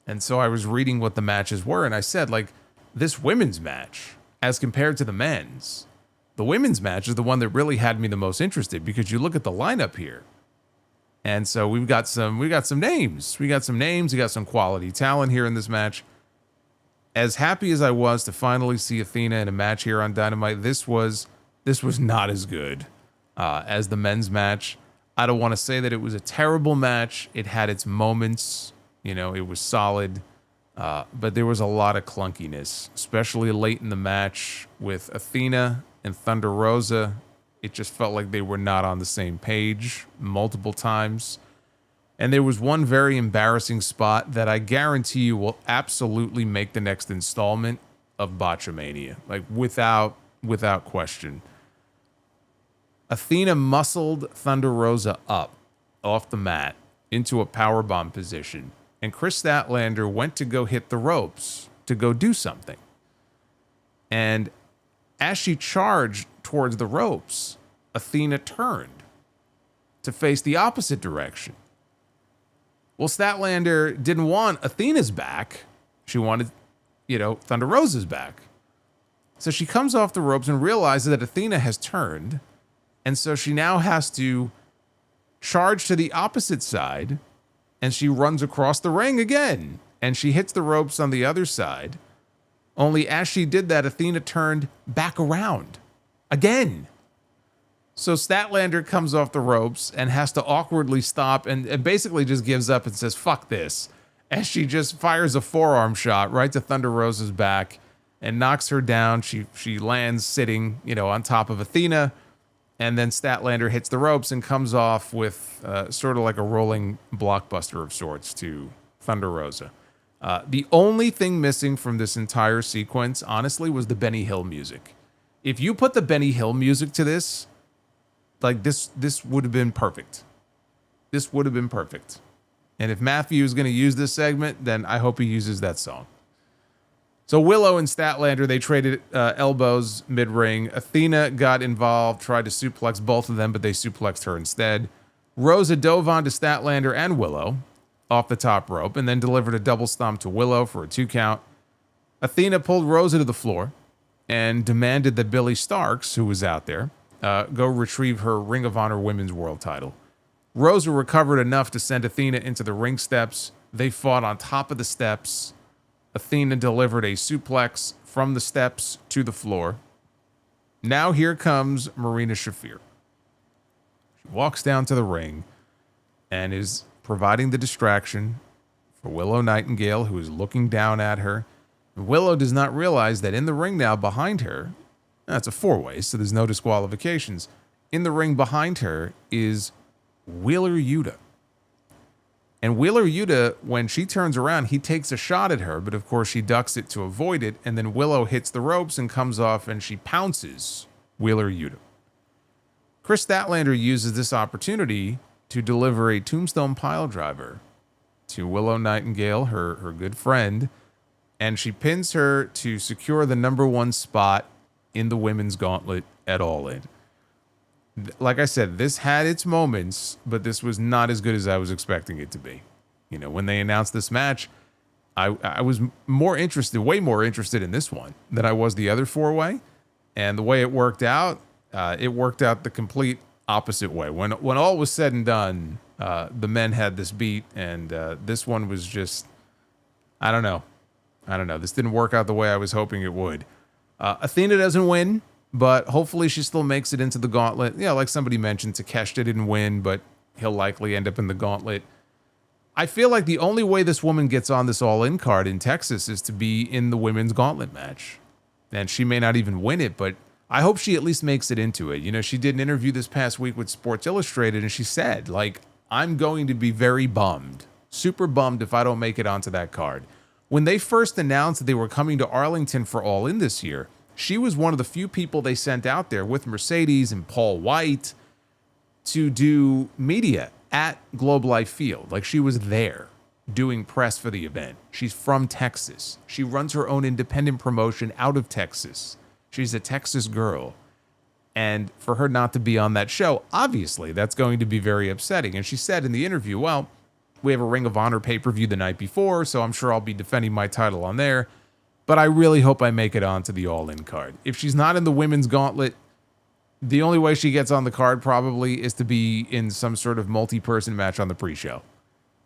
And so I was reading what the matches were, and I said, like, this women's match, as compared to the men's, the women's match is the one that really had me the most interested, because you look at the lineup here. And so we've got some names. We got some quality talent here in this match. As happy as I was to finally see Athena in a match here on Dynamite, this was not as good as the men's match. I don't want to say that it was a terrible match. It had its moments. You know, it was solid. But there was a lot of clunkiness, especially late in the match with Athena and Thunder Rosa. It just felt like they were not on the same page multiple times. And there was one very embarrassing spot that I guarantee you will absolutely make the next installment of Botchamania, like without question. Athena muscled Thunder Rosa up off the mat into a powerbomb position, and Kris Statlander went to go hit the ropes to go do something. And as she charged towards the ropes, Athena turned to face the opposite direction. Well, Statlander didn't want Athena's back. She wanted, Thunder Rosa's back. So she comes off the ropes and realizes that Athena has turned. And so she now has to charge to the opposite side. And she runs across the ring again. And she hits the ropes on the other side. Only as she did that, Athena turned back around again. So Statlander comes off the ropes and has to awkwardly stop and basically just gives up and says, fuck this. As she just fires a forearm shot right to Thunder Rosa's back and knocks her down. She lands sitting, on top of Athena. And then Statlander hits the ropes and comes off with sort of like a rolling blockbuster of sorts to Thunder Rosa. The only thing missing from this entire sequence, honestly, was the Benny Hill music. If you put the Benny Hill music to this, like this would have been perfect. This would have been perfect. And if Matthew is going to use this segment, then I hope he uses that song. So Willow and Statlander, they traded elbows mid-ring. Athena got involved, tried to suplex both of them, but they suplexed her instead. Rosa dove onto Statlander and Willow off the top rope and then delivered a double stomp to Willow for a 2 count. Athena pulled Rosa to the floor and demanded that Billy Starks, who was out there, go retrieve her Ring of Honor Women's World title. Rosa recovered enough to send Athena into the ring steps. They fought on top of the steps. Athena delivered a suplex from the steps to the floor. Now here comes Marina Shafir. She walks down to the ring and is providing the distraction for Willow Nightingale, who is looking down at her. Willow does not realize that in the ring now behind her, that's a 4-way, so there's no disqualifications. In the ring behind her is Wheeler Yuta. And Wheeler Yuta, when she turns around, he takes a shot at her, but of course she ducks it to avoid it, and then Willow hits the ropes and comes off, and she pounces Wheeler Yuta. Kris Statlander uses this opportunity to deliver a tombstone piledriver to Willow Nightingale, her good friend, and she pins her to secure the #1 spot in the women's gauntlet at All In. Like I said, this had its moments, but this was not as good as I was expecting it to be. When they announced this match, I was way more interested in this one than I was the other 4-way. And the way it worked out the complete opposite way. When all was said and done, the men had this beat, and this one was just, I don't know. This didn't work out the way I was hoping it would. Athena doesn't win, but hopefully she still makes it into the gauntlet. Like somebody mentioned, Takeshita didn't win, but he'll likely end up in the gauntlet. I feel like the only way this woman gets on this All In card in Texas is to be in the women's gauntlet match. And she may not even win it, but I hope she at least makes it into it. You know, she did an interview this past week with Sports Illustrated, and she said, like, I'm going to be very bummed, super bummed if I don't make it onto that card. When they first announced that they were coming to Arlington for All In this year, she was one of the few people they sent out there with Mercedes and Paul White to do media at Globe Life Field. Like, she was there doing press for the event. She's from Texas. She runs her own independent promotion out of Texas. She's a Texas girl. And for her not to be on that show, obviously, that's going to be very upsetting. And she said in the interview, well, we have a Ring of Honor pay-per-view the night before, so I'm sure I'll be defending my title on there. But I really hope I make it onto the All In card. If she's not in the women's gauntlet, the only way she gets on the card probably is to be in some sort of multi-person match on the pre-show.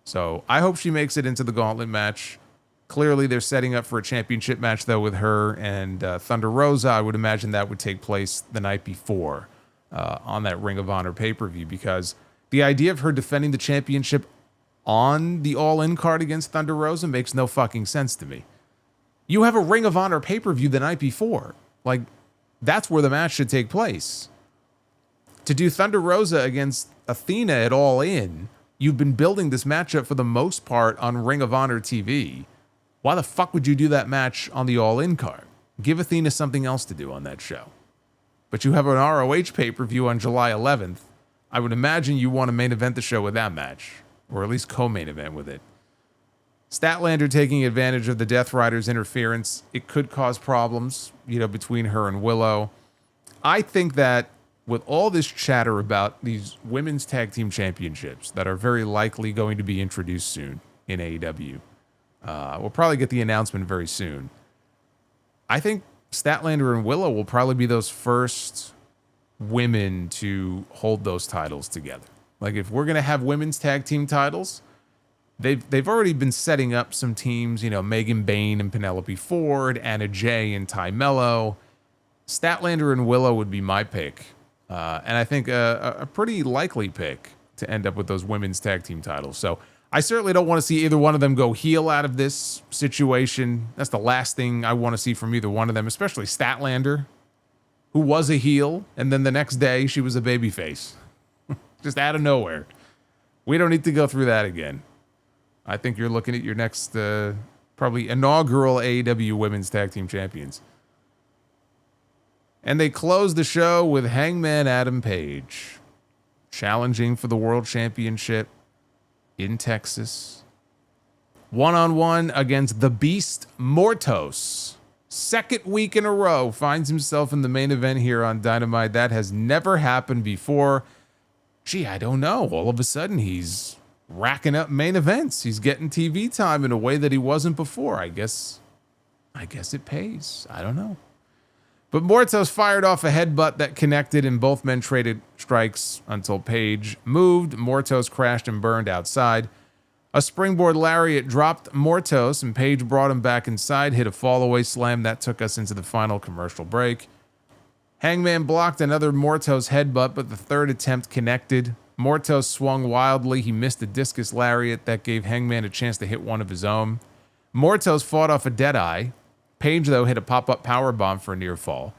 So I hope she makes it into the gauntlet match. Clearly, they're setting up for a championship match, though, with her and Thunder Rosa. I would imagine that would take place the night before on that Ring of Honor pay-per-view, because the idea of her defending the championship on the All In card against Thunder Rosa makes no fucking sense to me. You have a Ring of Honor pay-per-view the night before. Like, that's where the match should take place. To do Thunder Rosa against Athena at All In, you've been building this matchup for the most part on Ring of Honor TV. Why the fuck would you do that match on the All In card? Give Athena something else to do on that show. But you have an ROH pay-per-view on July 11th. I would imagine you want to main event the show with that match, or at least co-main event with it. Statlander taking advantage of the Death Rider's interference. It could cause problems, you know, between her and Willow. I think that with all this chatter about these women's tag team championships that are very likely going to be introduced soon in AEW, we'll probably get the announcement very soon. I think Statlander and Willow will probably be those first women to hold those titles together. Like, if we're going to have women's tag team titles, they've already been setting up some teams, you know, Megan Bayne and Penelope Ford, Anna Jay and Ty Mello. Statlander and Willow would be my pick. And I think a pretty likely pick to end up with those women's tag team titles. So I certainly don't want to see either one of them go heel out of this situation. That's the last thing I want to see from either one of them, especially Statlander, who was a heel, and then the next day she was a babyface. Just out of nowhere. We don't need to go through that again. I think you're looking at your next, probably inaugural AEW Women's Tag Team Champions. And they closed the show with Hangman Adam Page challenging for the World Championship in Texas. One-on-one against the Beast Mortos. Second week in a row finds himself in the main event here on Dynamite. That has never happened before. Gee, I don't know. All of a sudden, he's racking up main events. He's getting TV time in a way that he wasn't before. I guess it pays. I don't know. But Mortos fired off a headbutt that connected, and both men traded strikes until Page moved. Mortos crashed and burned outside. A springboard lariat dropped Mortos, and Page brought him back inside, hit a fallaway slam. That took us into the final commercial break. Hangman blocked another Mortos headbutt, but the third attempt connected. Mortos swung wildly. He missed a discus lariat that gave Hangman a chance to hit one of his own. Mortos fought off a deadeye. Page, though, hit a pop-up powerbomb for a near fall.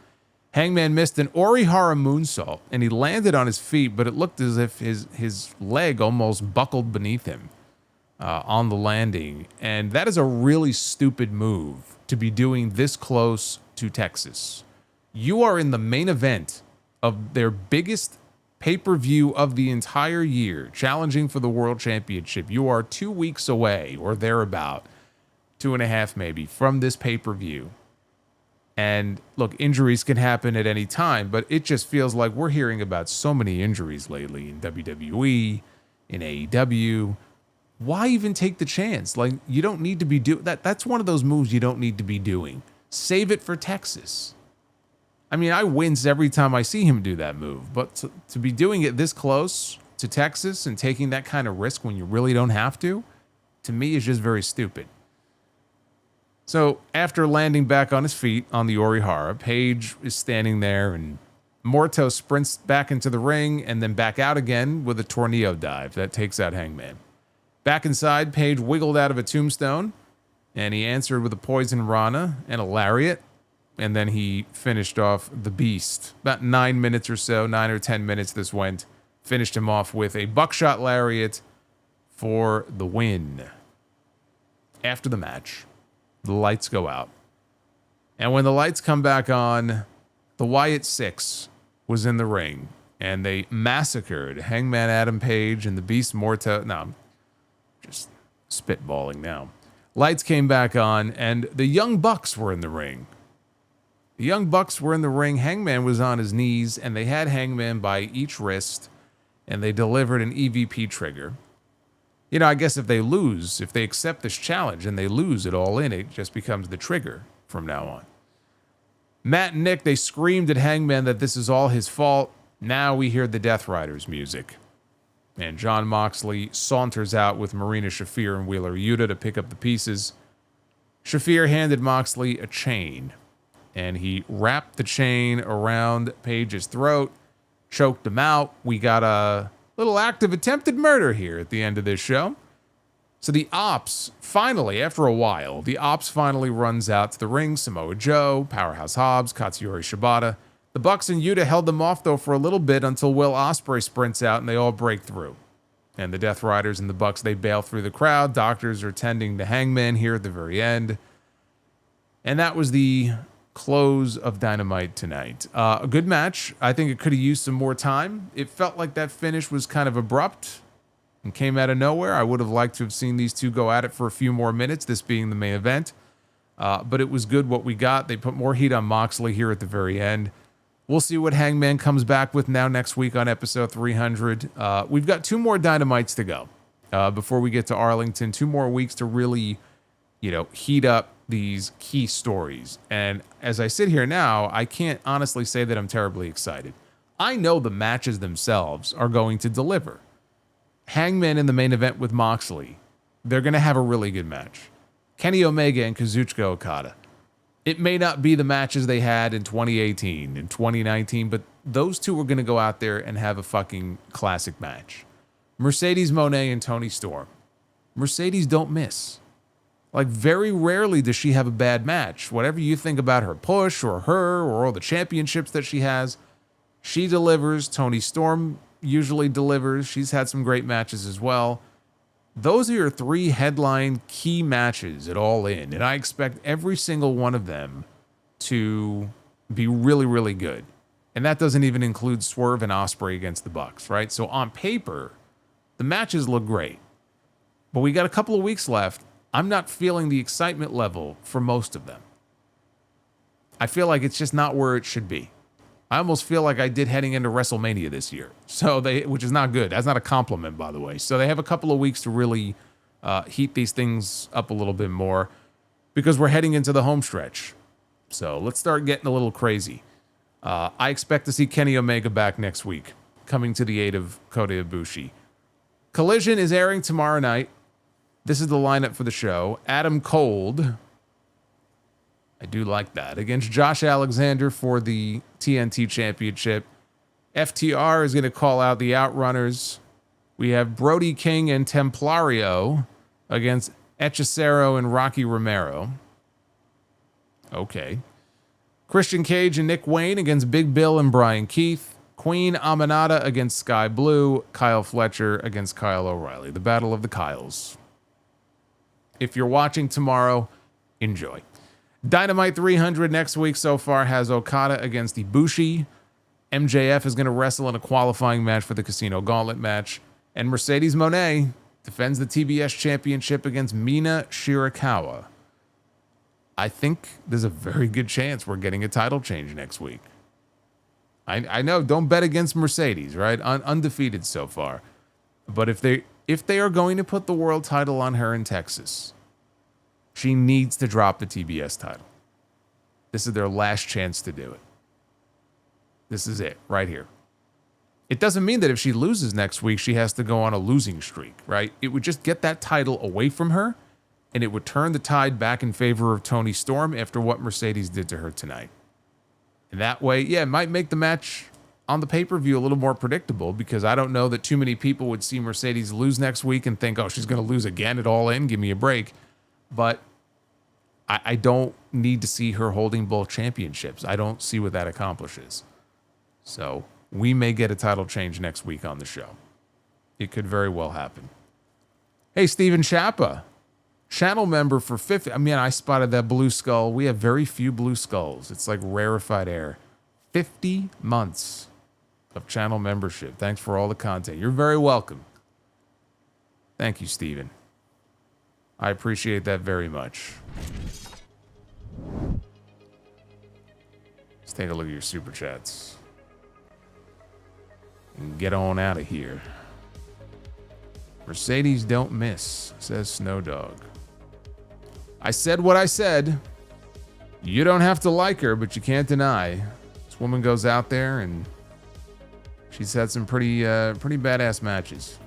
Hangman missed an Orihara moonsault, and he landed on his feet, but it looked as if his leg almost buckled beneath him on the landing. And that is a really stupid move to be doing this close to Texas. You are in the main event of their biggest pay-per-view of the entire year, challenging for the World Championship. You are 2 weeks away, or thereabout, 2.5 maybe, from this pay-per-view. And look, injuries can happen at any time, but it just feels like we're hearing about so many injuries lately in WWE, in AEW. Why even take the chance? Like, you don't need to be doing that. That's one of those moves you don't need to be doing. Save it for Texas. I mean, I wince every time I see him do that move, but to be doing it this close to Texas and taking that kind of risk when you really don't have to me is just very stupid. So after landing back on his feet on the Orihara, Page is standing there, and Morto sprints back into the ring and then back out again with a tornado dive that takes out Hangman. Back inside, Page wiggled out of a tombstone, and he answered with a poison rana and a lariat, and then he finished off the Beast. About 9 minutes or so, 9 or 10 minutes this went. Finished him off with a buckshot lariat for the win. After the match, the lights go out. And when the lights come back on, the Wyatt Six was in the ring, and they massacred Hangman Adam Page and the Beast Morto. No, I'm just spitballing now. Lights came back on, and the Young Bucks were in the ring. The Young Bucks were in the ring. Hangman was on his knees, and they had Hangman by each wrist, and they delivered an EVP trigger. You know, I guess if they lose, if they accept this challenge and they lose it all in, it just becomes the trigger from now on. Matt and Nick, they screamed at Hangman that this is all his fault. Now we hear the Death Riders music. And Jon Moxley saunters out with Marina Shafir and Wheeler Yuta to pick up the pieces. Shafir handed Moxley a chain, and he wrapped the chain around Page's throat, choked him out. We got a little act of attempted murder here at the end of this show. So the Ops, finally, after a while, the Ops finally runs out to the ring. Samoa Joe, Powerhouse Hobbs, Katsuyori Shibata. The Bucks and Yuta held them off, though, for a little bit until Will Ospreay sprints out and they all break through. And the Death Riders and the Bucks, they bail through the crowd. Doctors are tending to Hangman here at the very end. And that was the close of Dynamite tonight. A good match. I think it could have used some more time. It felt like that finish was kind of abrupt and came out of nowhere. I would have liked to have seen these two go at it for a few more minutes, this being the main event. But it was good what we got. They put more heat on Moxley here at the very end. We'll see what Hangman comes back with now next week on episode 300. We've got 2 more Dynamites to go before we get to Arlington. 2 more weeks to really, heat up these key stories. And as I sit here now, I can't honestly say that I'm terribly excited. I know the matches themselves are going to deliver. Hangman in the main event with Moxley, they're going to have a really good match. Kenny Omega and Kazuchika Okada. It may not be the matches they had in 2018 and 2019, but those two are going to go out there and have a fucking classic match. Mercedes Moné and Toni Storm. Mercedes don't miss. Like, very rarely does she have a bad match. Whatever you think about her push or her or all the championships that she has, she delivers. Toni Storm usually delivers. She's had some great matches as well. Those are your 3 headline key matches at All In, and I expect every single one of them to be really, really good. And that doesn't even include Swerve and Ospreay against the Bucks, right? So on paper, the matches look great. But we got a couple of weeks left. I'm not feeling the excitement level for most of them. I feel like it's just not where it should be. I almost feel like I did heading into WrestleMania this year. Which is not good. That's not a compliment, by the way. So they have a couple of weeks to really heat these things up a little bit more because we're heading into the home stretch. So let's start getting a little crazy. I expect to see Kenny Omega back next week, coming to the aid of Kota Ibushi. Collision is airing tomorrow night. This is the lineup for the show. Adam Cole, I do like that, against Josh Alexander for the TNT Championship. FTR is going to call out the Outrunners. We have Brody King and Templario against Hechicero and Rocky Romero. Okay. Christian Cage and Nick Wayne against Big Bill and Brian Keith. Queen Aminata against Sky Blue. Kyle Fletcher against Kyle O'Reilly. The Battle of the Kyles. If you're watching tomorrow, enjoy. Dynamite 300 next week so far has Okada against Ibushi. MJF is going to wrestle in a qualifying match for the Casino Gauntlet match. And Mercedes Moné defends the TBS Championship against Mina Shirakawa. I think there's a very good chance we're getting a title change next week. I know, don't bet against Mercedes, right? Undefeated so far. But if they are going to put the world title on her in Texas, she needs to drop the TBS title. This is their last chance to do it. This is it, right here. It doesn't mean that if she loses next week, she has to go on a losing streak, right? It would just get that title away from her, and it would turn the tide back in favor of Toni Storm after what Mercedes did to her tonight. And that way, yeah, it might make the match on the pay-per-view a little more predictable, because I don't know that too many people would see Mercedes lose next week and think, oh, she's going to lose again at All In. Give me a break. But I don't need to see her holding both championships. I don't see what that accomplishes. So we may get a title change next week on the show. It could very well happen. Hey, Steven Chappa, channel member for 50. I mean, I spotted that blue skull. We have very few blue skulls. It's like rarefied air. 50 months of channel membership. Thanks for all the content. You're very welcome. Thank you, Steven. I appreciate that very much. Let's take a look at your super chats and get on out of here. Mercedes don't miss, says Snow Dog. I said what I said. You don't have to like her, but you can't deny this woman goes out there and she's had some pretty badass matches.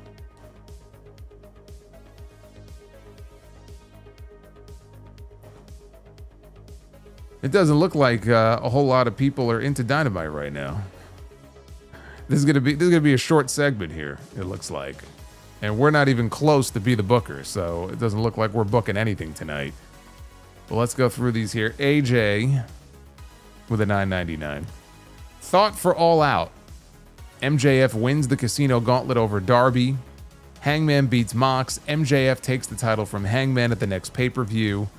It doesn't look like a whole lot of people are into Dynamite right now. This is gonna be a short segment here. It looks like, and we're not even close to be the booker, so it doesn't look like we're booking anything tonight. But let's go through these here. AJ with a $9.99. Thought for All Out. MJF wins the Casino Gauntlet over Darby. Hangman beats Mox. MJF takes the title from Hangman at the next pay-per-view,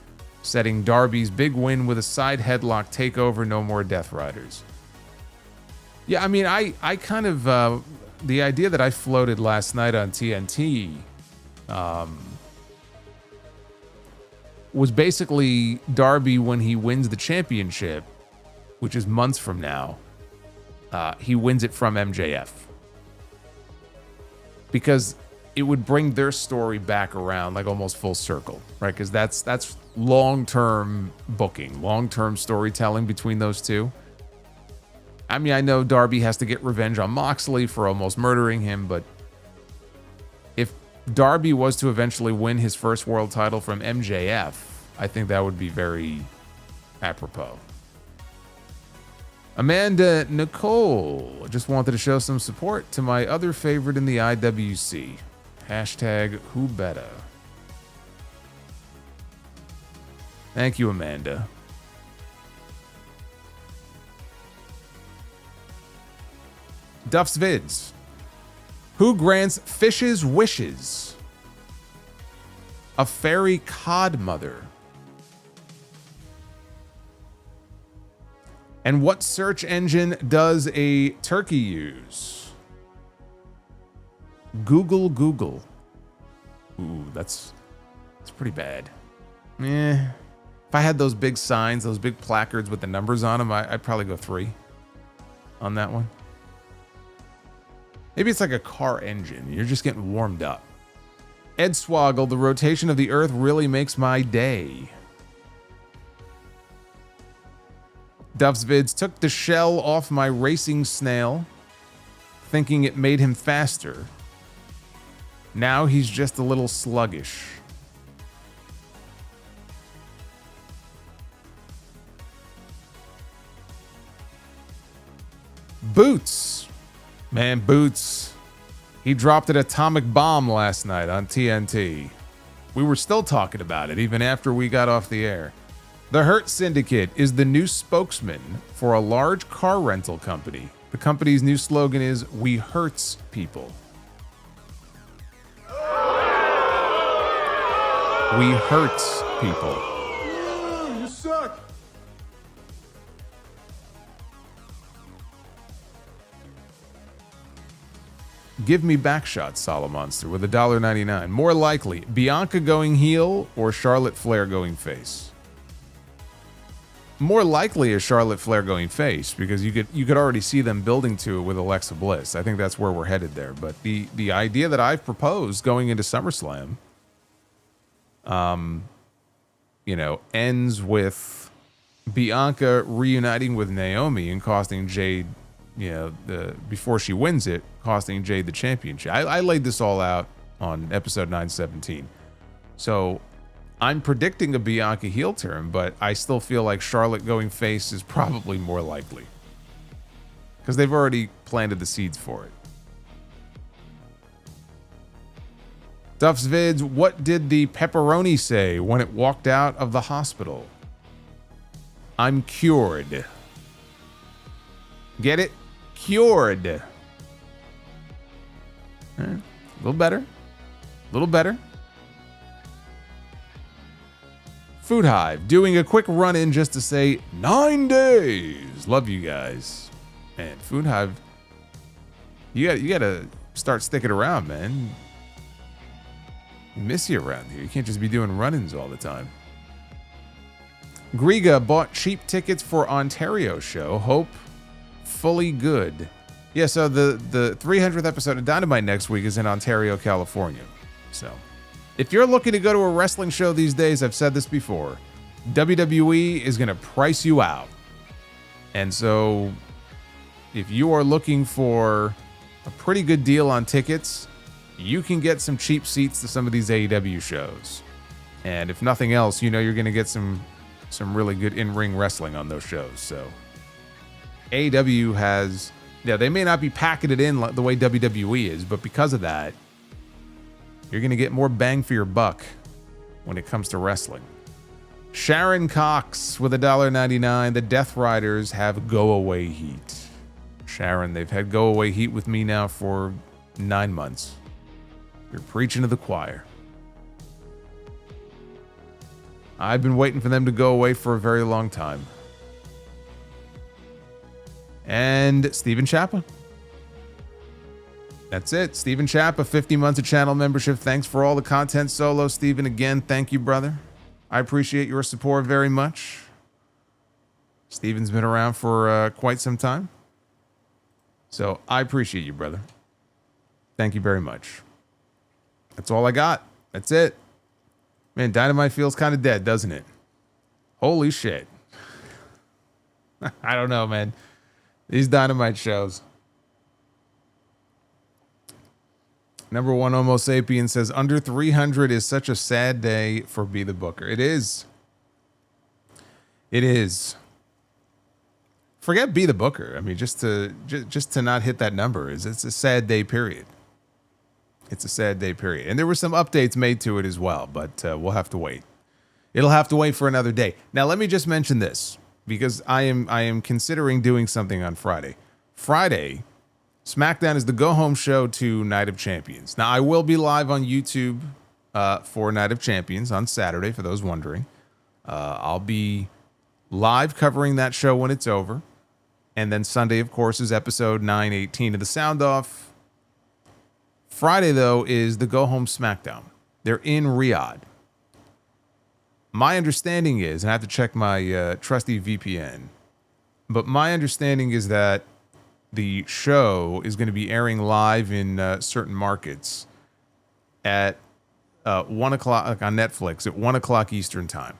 setting Darby's big win with a side headlock takeover. No more Death Riders. Yeah, I mean, I kind of, the idea that I floated last night on TNT was basically Darby, when he wins the championship, which is months from now, he wins it from MJF. Because it would bring their story back around, like almost full circle, right? Because that's long-term booking, long-term storytelling between those two. I mean, I know Darby has to get revenge on Moxley for almost murdering him, but if Darby was to eventually win his first world title from MJF, I think that would be very apropos. Amanda Nicole just wanted to show some support to my other favorite in the IWC. Hashtag who better. Thank you, Amanda. Duff's Vids. Who grants fishes wishes? A fairy cod mother. And what search engine does a turkey use? Google. Ooh, that's pretty bad. If I had those big signs, those big placards with the numbers on them, I'd probably go 3 on that one. Maybe it's like a car engine. You're just getting warmed up. Ed Swoggle, the rotation of the earth really makes my day. Duff's Vids, took the shell off my racing snail, thinking it made him faster. Now he's just a little sluggish. Boots. Man, Boots. He dropped an atomic bomb last night on TNT. We were still talking about it even after we got off the air. The Hurt Syndicate is the new spokesman for a large car rental company. The company's new slogan is, "We hurts people." We hurts people. You suck. Give me back shots, Solomonster, with $1.99. More likely, Bianca going heel or Charlotte Flair going face? More likely a Charlotte Flair going face, because you could already see them building to it with Alexa Bliss. I think that's where we're headed there. But the idea that I've proposed going into SummerSlam, ends with Bianca reuniting with Naomi and costing Jade, before she wins it, costing Jade the championship. I laid this all out on episode 917. So I'm predicting a Bianca heel turn, but I still feel like Charlotte going face is probably more likely. because they've already planted the seeds for it. Duff's Vids, what did the pepperoni say when it walked out of the hospital? I'm cured. Get it? Cured. A little better. A little better. Food Hive, doing a quick run-in just to say 9 days. Love you guys. Man, Food Hive, you gotta start sticking around, man. Miss you around here. You can't just be doing run-ins all the time. Griga bought cheap tickets for Ontario show. Hope fully good. Yeah, so the 300th episode of Dynamite next week is in Ontario, California. So, if you're looking to go to a wrestling show these days, I've said this before, WWE is going to price you out. And so, if you are looking for a pretty good deal on tickets, you can get some cheap seats to some of these AEW shows. And if nothing else, you know you're going to get some really good in-ring wrestling on those shows. So AEW has, yeah, they may not be packing it in the way WWE is, but because of that, you're going to get more bang for your buck when it comes to wrestling. Sharon Cox with $1.99. The Death Riders have go-away heat. Sharon, they've had go-away heat with me now for 9 months. You're preaching to the choir. I've been waiting for them to go away for a very long time. And Steven Chappa. That's it. Steven Chappa, 50 months of channel membership. Thanks for all the content, Solo. Steven, again, thank you, brother. I appreciate your support very much. Steven's been around for quite some time. So I appreciate you, brother. Thank you very much. That's all I got. That's it. Man, Dynamite feels kind of dead, doesn't it? Holy shit. I don't know, man. These Dynamite shows. Number one Homo sapien says, under 300 is such a sad day for Be the Booker. It is. It is. Forget Be the Booker. I mean, just to not hit that number it's a sad day, period. It's a sad day, period. And there were some updates made to it as well, but we'll have to wait. It'll have to wait for another day. Now, let me just mention this, because I am considering doing something on Friday. Friday, SmackDown is the go-home show to Night of Champions. Now, I will be live on YouTube for Night of Champions on Saturday, for those wondering. I'll be live covering that show when it's over. And then Sunday, of course, is episode 918 of the Sound Off. Friday, though, is the go-home SmackDown. They're in Riyadh. My understanding is, and I have to check my trusty VPN, but my understanding is that the show is going to be airing live in certain markets at 1 o'clock, like on Netflix, at 1 o'clock Eastern time.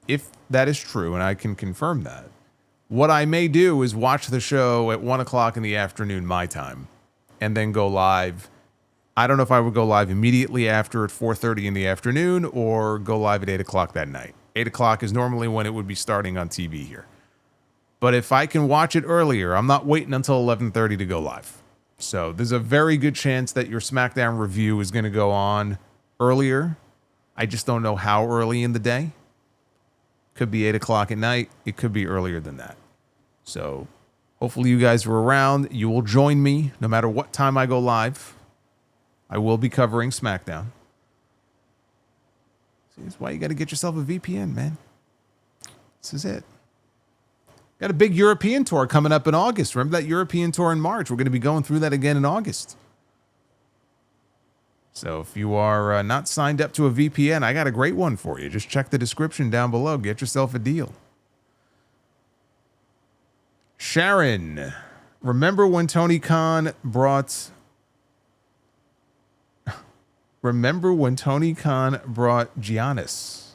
If that is true, and I can confirm that, what I may do is watch the show at 1 o'clock in the afternoon, my time, and then go live. I don't know if I would go live immediately after at 4:30 in the afternoon or go live at 8 o'clock that night. 8 o'clock is normally when it would be starting on TV here. But if I can watch it earlier, I'm not waiting until 11:30 to go live. So there's a very good chance that your SmackDown review is going to go on earlier. I just don't know how early in the day. Could be 8 o'clock at night. It could be earlier than that. So hopefully you guys are around. You will join me no matter what time I go live. I will be covering SmackDown. See, that's why you got to get yourself a VPN, man. This is it. Got a big European tour coming up in August. Remember that European tour in March? We're going to be going through that again in August. So if you are not signed up to a VPN, I got a great one for you. Just check the description down below. Get yourself a deal. Sharon, remember when Tony Khan brought... Remember when Tony Khan brought Giannis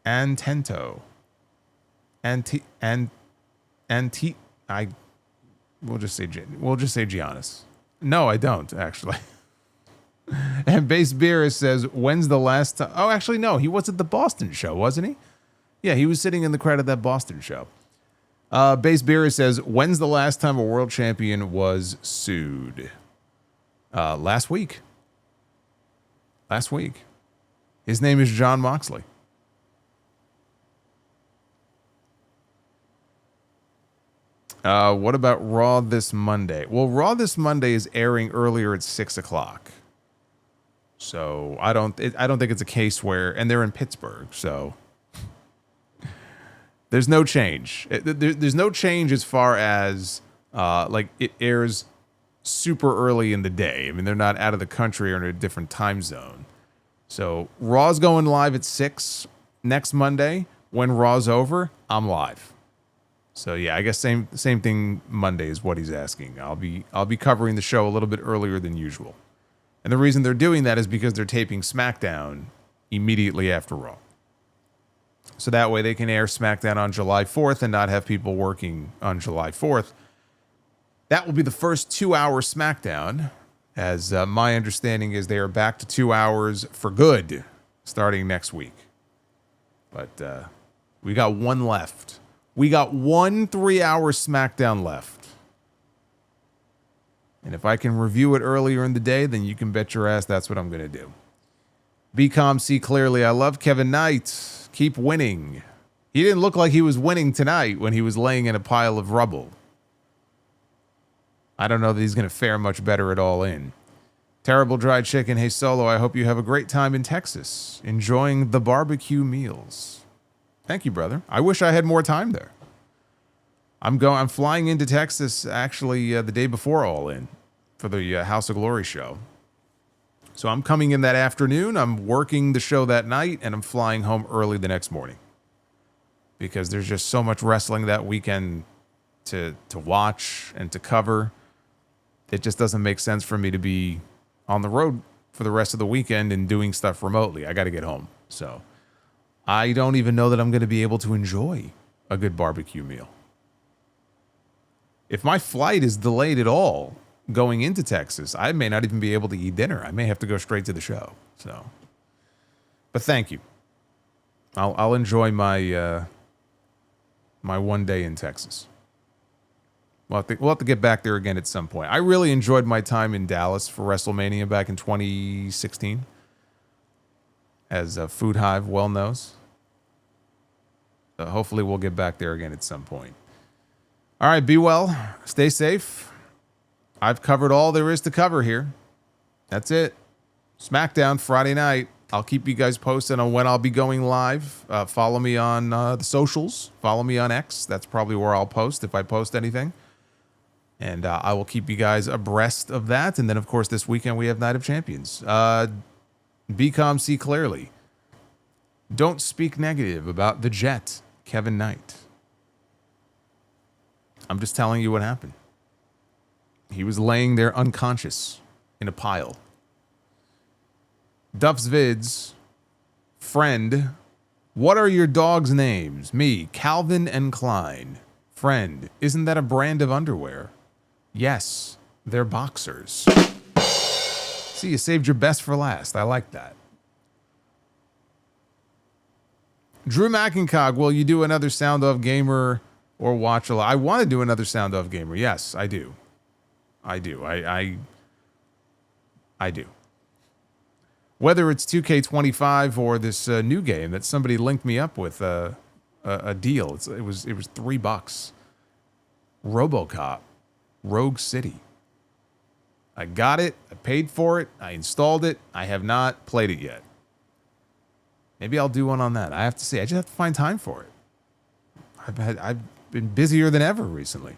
and Tento we'll just say Giannis. No, I don't actually. And Base Beer says, when's the last time? Oh, actually, no, he was at the Boston show, wasn't he? Yeah, he was sitting in the crowd at that Boston show. Base Beer says, when's the last time a world champion was sued? Last week. Last week. His name is Jon Moxley. What about Raw this Monday? Well, Raw this Monday is airing earlier at 6 o'clock. So I don't think it's a case where, and they're in Pittsburgh, so there's no change. There's no change as far as like it airs super early in the day. I mean, they're not out of the country or in a different time zone. So Raw's going live at 6 next Monday. When Raw's over, I'm live. So yeah, I guess same thing Monday is what he's asking. I'll be covering the show a little bit earlier than usual. And the reason they're doing that is because they're taping SmackDown immediately after Raw. So that way they can air SmackDown on July 4th and not have people working on July 4th. That will be the first 2-hour SmackDown, as my understanding is they are back to 2 hours for good starting next week. But we got one left. We got one 3-hour SmackDown left. And if I can review it earlier in the day, then you can bet your ass that's what I'm going to do. BCOM see clearly. I love Kevin Knight. Keep winning. He didn't look like he was winning tonight when he was laying in a pile of rubble. I don't know that he's going to fare much better at All In. Terrible Dried Chicken. Hey, Solo, I hope you have a great time in Texas, enjoying the barbecue meals. Thank you, brother. I wish I had more time there. I'm flying into Texas actually the day before All In for the House of Glory show. So I'm coming in that afternoon. I'm working the show that night, and I'm flying home early the next morning because there's just so much wrestling that weekend to watch and to cover. It just doesn't make sense for me to be on the road for the rest of the weekend and doing stuff remotely. I got to get home. So I don't even know that I'm going to be able to enjoy a good barbecue meal. If my flight is delayed at all going into Texas, I may not even be able to eat dinner. I may have to go straight to the show. So, but thank you. I'll enjoy my my one day in Texas. We'll have to get back there again at some point. I really enjoyed my time in Dallas for WrestleMania back in 2016, as Food Hive well knows. Hopefully we'll get back there again at some point. All right, be well. Stay safe. I've covered all there is to cover here. That's it. SmackDown Friday night. I'll keep you guys posted on when I'll be going live. Follow me on the socials. Follow me on X. That's probably where I'll post if I post anything. And I will keep you guys abreast of that. And then, of course, this weekend we have Night of Champions. BCOM see clearly. Don't speak negative about the Jet, Kevin Knight. I'm just telling you what happened. He was laying there unconscious in a pile. Duff's Vids. Friend. What are your dogs' names? Me, Calvin and Klein. Friend. Isn't that a brand of underwear? Yes, they're boxers. See, you saved your best for last. I like that. Drew McIncock, will you do another Sound Off Gamer or watch a lot? I want to do another Sound Off Gamer. Yes, I do. I do. I do. Whether it's 2K25 or this new game that somebody linked me up with a deal. It was $3. RoboCop, Rogue City. I got it. I paid for it. I installed it. I have not played it yet. Maybe I'll do one on that. I have to see. I just have to find time for it. I've been busier than ever recently.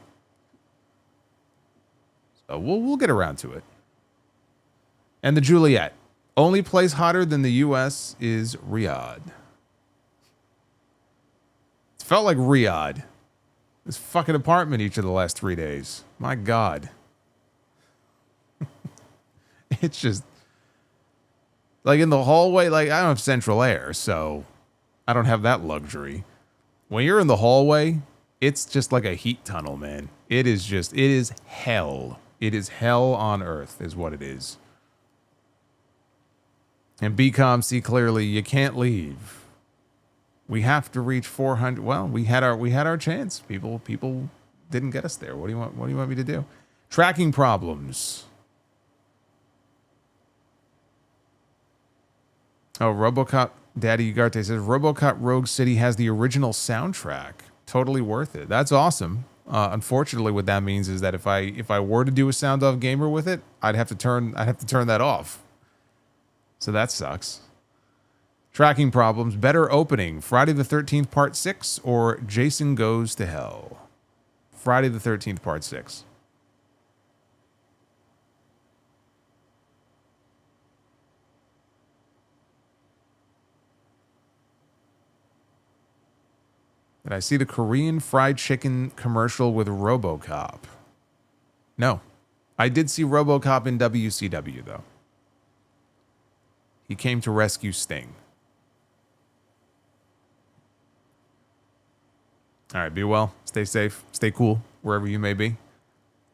So we'll get around to it. And the Juliet. Only place hotter than the U.S. is Riyadh. It felt like Riyadh. This fucking apartment each of the last 3 days. My God. It's just like in the hallway, like I don't have central air, so I don't have that luxury. When you're in the hallway, it's just like a heat tunnel, man. It is hell. It is hell on earth is what it is. And BCOM see clearly, you can't leave. We have to reach 400. Well, we had our chance. People didn't get us there. What do you want me to do? Tracking problems. Oh, RoboCop Daddy Ugarte says RoboCop Rogue City has the original soundtrack. Totally worth it. That's awesome. Unfortunately, what that means is that if I were to do a Sound Off Gamer with it, I'd have to turn that off. So that sucks. Tracking problems. Better opening. Friday the 13th Part 6 or Jason Goes to Hell. Friday the 13th Part 6. Did I see the Korean fried chicken commercial with RoboCop? No. I did see RoboCop in WCW, though. He came to rescue Sting. All right, be well. Stay safe. Stay cool, wherever you may be.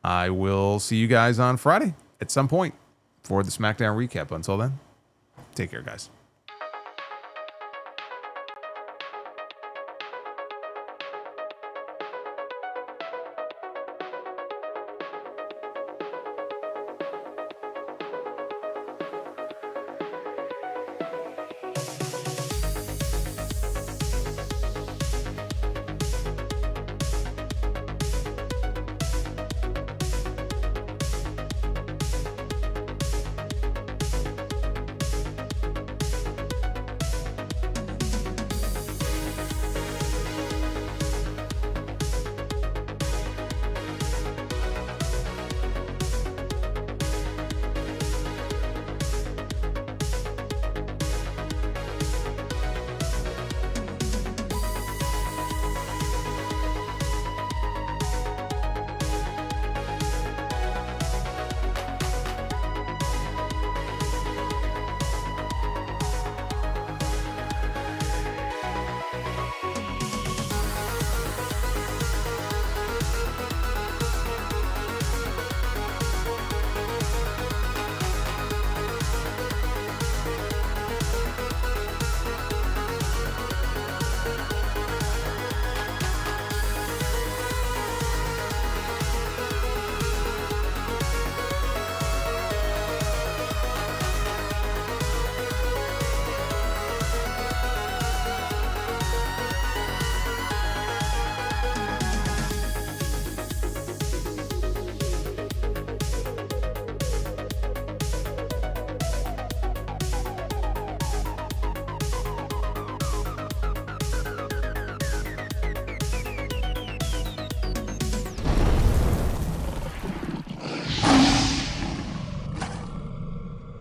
I will see you guys on Friday at some point for the SmackDown recap. Until then, take care, guys.